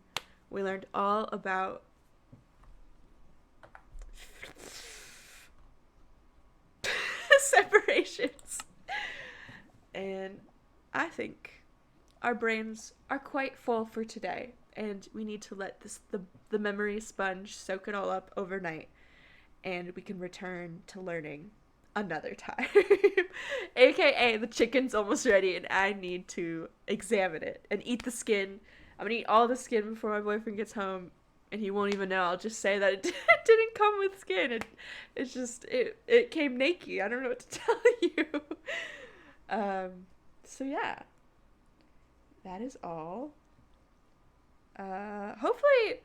[SPEAKER 1] We learned all about separations. And I think our brains are quite full for today. And we need to let the memory sponge soak it all up overnight. And we can return to learning another time. AKA the chicken's almost ready and I need to examine it and eat the skin. I'm gonna eat all the skin before my boyfriend gets home and he won't even know. I'll just say that it didn't come with skin. It's just it came naked. I don't know what to tell you. So yeah. That is all. Hopefully,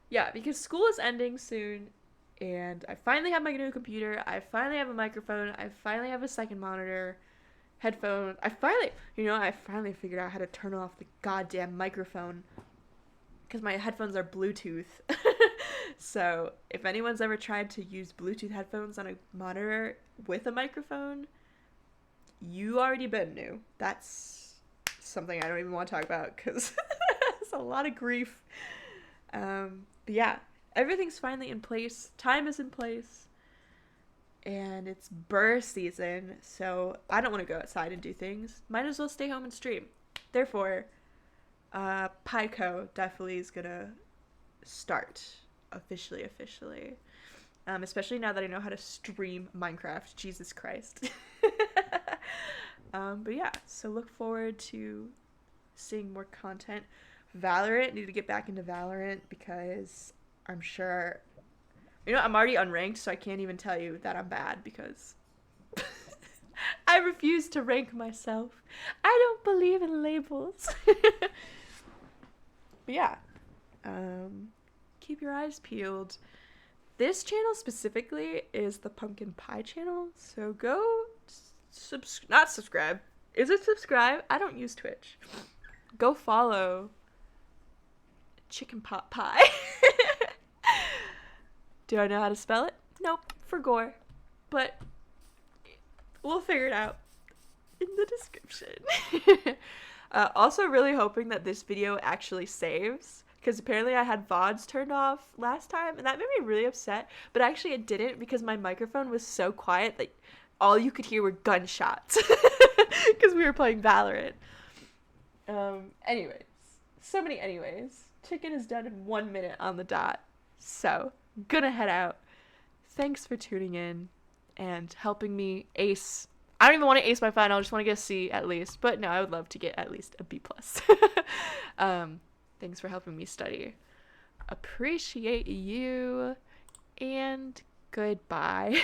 [SPEAKER 1] yeah, because school is ending soon and I finally have my new computer. I finally have a microphone. I finally have a second monitor, headphone. I finally figured out how to turn off the goddamn microphone because my headphones are Bluetooth. So if anyone's ever tried to use Bluetooth headphones on a monitor with a microphone, you already been new. That's something I don't even want to talk about because it's a lot of grief. But yeah, everything's finally in place. Time is in place. And it's burr season, so I don't want to go outside and do things. Might as well stay home and stream. Therefore, Pico definitely is gonna start officially. Especially now that I know how to stream Minecraft. Jesus Christ. But yeah, so look forward to seeing more content. Valorant, need to get back into Valorant because I'm sure, I'm already unranked, so I can't even tell you that I'm bad because I refuse to rank myself. I don't believe in labels. But yeah, keep your eyes peeled. This channel specifically is the pumpkin pie channel, so go not subscribe. Is it subscribe? I don't use Twitch. Go follow chicken pot pie. Do I know how to spell it? Nope, for gore. But we'll figure it out in the description. Also really hoping that this video actually saves, because apparently I had VODs turned off last time, and that made me really upset, but actually it didn't because my microphone was so quiet that all you could hear were gunshots because we were playing Valorant. Anyways, so many anyways. Chicken is done in 1 minute on the dot, so gonna head out. Thanks for tuning in and helping me ace. I don't even want to ace my final. I just want to get a C at least, but no, I would love to get at least a B+. Thanks for helping me study. Appreciate you and goodbye.